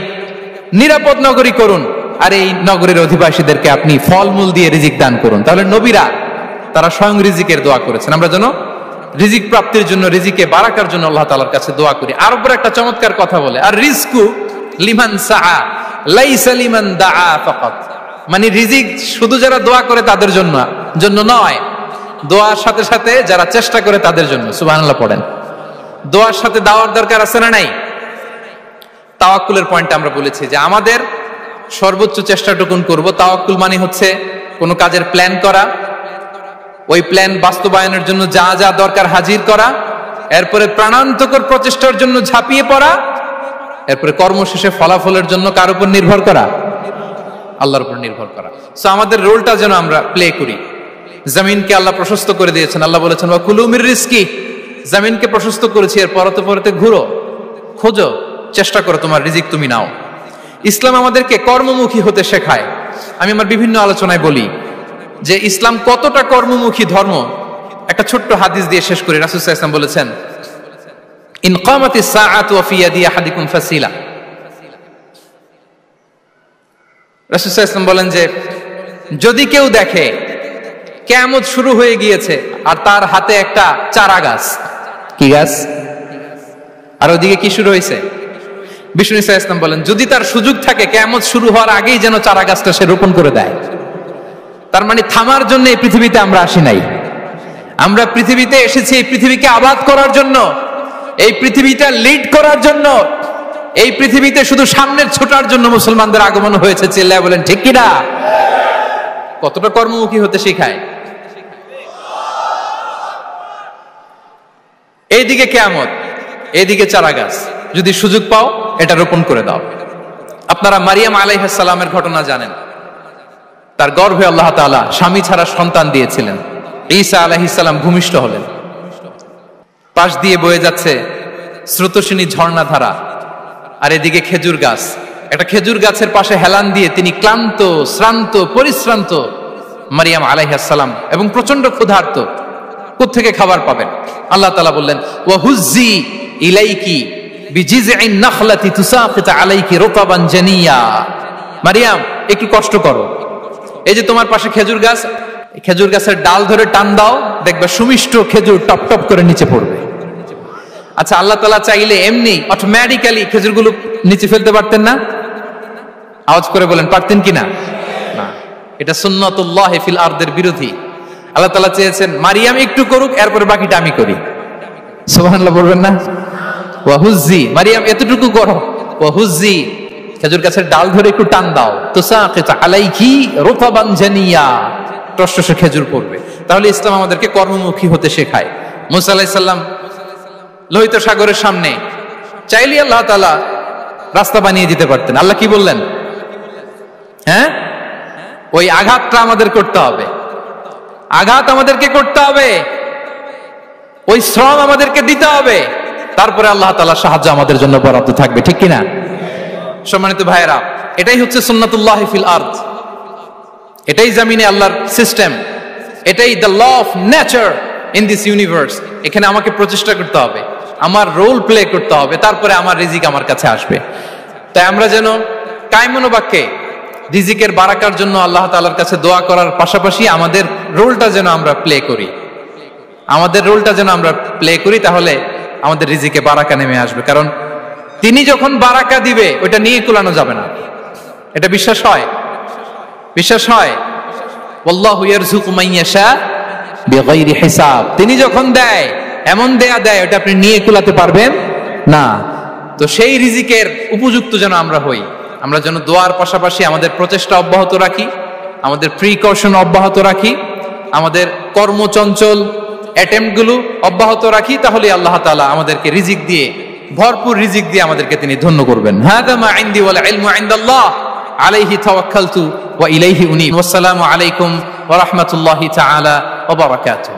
নিরাপদ নগরী করুন, আর এই নগরীর অধিবাসীদেরকে আপনি ফলমূল দিয়ে রিজিক দান করুন। তাহলে নবীরা তারা স্বয়ং রিজিকের দোয়া করেছেন। আমরা যেন রিজিক প্রাপ্তির জন্য, রিজিকে বারাকার জন্য আল্লাহ তাআলার কাছে দোয়া করি। আর উপর একটা চমৎকার কথা বলে, আর রিজকু লিমান সাআ লাইসা লিমান দাআ ফাকাত। মানে রিজিক শুধু যারা দোয়া করে তাদের জন্য নয়, দোয়ার সাথে সাথে যারা চেষ্টা করে তাদের জন্য। সুবহানাল্লাহ পড়েন। দোয়ার সাথে দাওয়ার দরকার আছে না নাই? তাওয়াক্কুলের পয়েন্টটা আমরা বলেছি যে আমাদের সর্বোচ্চ চেষ্টাটুকুন করব। তাওয়াক্কুল মানে হচ্ছে কোনো কাজের প্ল্যান করা, ওই প্ল্যান বাস্তবায়নের জন্য যা যা দরকার হাজির করা, এরপরে প্রাণান্তকর প্রচেষ্টার জন্য ঝাঁপিয়ে পড়া, এরপরে কর্মশেষে ফলাফলের জন্য কার উপর নির্ভর করা? আল্লাহর উপর নির্ভর করা। সো আমাদের রোলটা যেন আমরা প্লে করি। জমিনকে আল্লাহ প্রশস্ত করে দিয়েছেন। আল্লাহ বলেছেন ওয়া কুলু মির রিজকি, জমিনকে প্রশস্ত করেছি, এর পরতে পরতে ঘুরো, খোঁজো, চেষ্টা করো, তোমার রিজিক তুমি নাও। ইসলাম আমাদেরকে কর্মমুখী হতে শেখায়। আমি আমার বিভিন্ন আলোচনায় বলি যে ইসলাম কতটা কর্মমুখী ধর্ম। একটা ছোট্ট হাদিস দিয়ে শেষ করি। রাসূল সাল্লাল্লাহু আলাইহি ওয়াসাল্লাম বলেছেন ইন কামাতিস সাআতু ওয়া ফি ইয়াদি আহাদিকুম ফাসিলা। রাসূল সাল্লাল্লাহু আলাইহি ওয়াসাল্লাম বলেন যে যদি কেউ দেখে কিয়ামত শুরু হয়ে গিয়েছে আর তার হাতে একটা চারা গাছ, কি গাছ? আর ওদিকে কি শুরু হয়েছে? বিষ্ণু ইসা ইসলাম বলেন যদি তার সুযোগ থাকে কিয়ামত শুরু হওয়ার আগেই যেন চারা গাছটা সে রোপণ করে দেয়। তার মানে থামার জন্য এই পৃথিবীতে আমরা আসি নাই। আমরা পৃথিবীতে এসেছি এই পৃথিবীকে আবাদ করার জন্য, এই পৃথিবীটা লিড করার জন্য। এই পৃথিবীতে শুধু সামনের ছোটার জন্য মুসলমানদের আগমন হয়েছে। চিল্লায় বলেন ঠিক কিনা? কতটা কর্মমুখী হতে শেখায়। এইদিকে কিয়ামত, এইদিকে চারা গাছ, যদি সুযোগ পাও এটা রোপণ করে দাও। আপনারা মারিয়াম আলাইহিস সালামের ঘটনা জানেন। তার গর্ভে আল্লাহ তাআলা স্বামী ছাড়া সন্তান দিয়েছিলেন। ঈসা আলাইহিস সালাম ভূমিষ্ঠ হলেন। পাশ দিয়ে বয়ে যাচ্ছে স্রোতস্বিনী ঝর্ণাধারা, আর এদিকে খেজুর গাছ। একটা খেজুর গাছের পাশে হেলান দিয়ে তিনি ক্লান্ত, শ্রান্ত, পরিশ্রান্ত মারিয়াম আলাইহিস সালাম, এবং প্রচন্ড ক্ষুধার্ত। কোত্থেকে খাবার পাবেন? আল্লাহ তাআলা বললেন ওয়া হুজ্জি ইলাইকি বিজিযইন নাখলাতি তুসাকিত আলাইকি রুতাবান জানিয়া। মারিয়াম, একটু কষ্ট করো। এই যে তোমার পাশে খেজুর গাছ, খেজুর গাছের ডাল ধরে টান দাও, দেখবে সুমিষ্ট খেজুর টপ টপ করে নিচে পড়বে। আচ্ছা, আল্লাহ তাআলা চাইলে এমনি অটোমেটিক্যালি খেজুরগুলো নিচে ফেলতে পারতেন না? আওয়াজ করে বলেন, পারতেন কিনা? না, এটা সুন্নাতুল্লাহ ফিল আরদের বিরোধী। আল্লাহ তাআলা চেয়েছেন মারিয়াম একটু করুক, এরপরে বাকিটা আমি করি। সুবহানাল্লাহ বলবেন না? ওয়াহুজ্জি, মারিয়াম এতটুকু করো, ওয়াহুজ্জি, খেজুর গাছের ডাল ধরে একটু টান দাও, তুসাকিত আলাইকি রুতাবান জানিয়া, টসটসে খেজুর পড়বে। তাহলে ইসলাম আমাদেরকে কর্মমুখী হতে শেখায়। মুসা আলাইহিস সালাম লোহিত সাগরের সামনে চাইলে আল্লাহ তাআলা রাস্তা বানিয়ে দিতে পারতেন। আল্লাহ কি বললেন? হ্যাঁ, ওই আঘাতটা আমাদের করতে হবে, আঘাত আমাদেরকে করতে হবে, ওই শ্রম আমাদেরকে দিতে হবে, তারপরে আল্লাহ তাআলার সাহায্য আমাদের জন্য বরাদ্দ থাকবে, ঠিক কিনা? সম্মানিত ভাইয়েরা, এটাই হচ্ছে সুন্নাতুল্লাহ ফিল আরদ, এটাই জমিনে আল্লাহর সিস্টেম, এটাই the law of nature in this universe. এখানে আমাকে প্রচেষ্টা করতে হবে, আমার রোল প্লে করতে হবে, তারপরে আমার রিজিক আমার কাছে আসবে। তাই আমরা যেন কায়মনো বাক্যে রিজিকের বারাকার জন্য আল্লাহ তাআলার কাছে দোয়া করার পাশাপাশি আমাদের রোলটা যেন আমরা প্লে করি, আমাদের রোলটা যেন আমরা প্লে করি, তাহলে আমাদের রিজিকে বারাকা নেমে আসবে। কারণ তিনি যখন বারাকা দিবে ওইটা নিয়ে কুলানো যাবে না, এটা বিশ্বাস হয়? বিশ্বাস হয়? ওয়াল্লাহু ইয়ারযুকু মান ইয়াশা বিগাইরি হিসাব। তিনি যখন দেয় এমন দেয় ওটা আপনি নিয়ে কুলাতে পারবেন না। তো সেই রিজিকের উপযুক্ত যেন আমরা হই, আমরা যেন দোয়ার পাশাপাশি আমাদের প্রচেষ্টা অব্যাহত রাখি, আমাদের প্রিকশন অব্যাহত রাখি, আমাদের কর্মচঞ্চল অ্যাটেম্পটগুলো অব্যাহত রাখি, তাহলে আল্লাহ তাআলা আমাদেরকে রিজিক দিয়ে, ভরপুর রিজিক দিয়ে আমাদেরকে তিনি ধন্য করবেন। হাদা মা ইনদি ওয়াল ইলমু ইনদাল্লাহ আলাইহি তাওয়াক্কালতু ওয়া ইলাইহি উনীব। ওয়াসসালামু আলাইকুম ওয়া রাহমাতুল্লাহি তাআলা ওয়া বারাকাতুহু।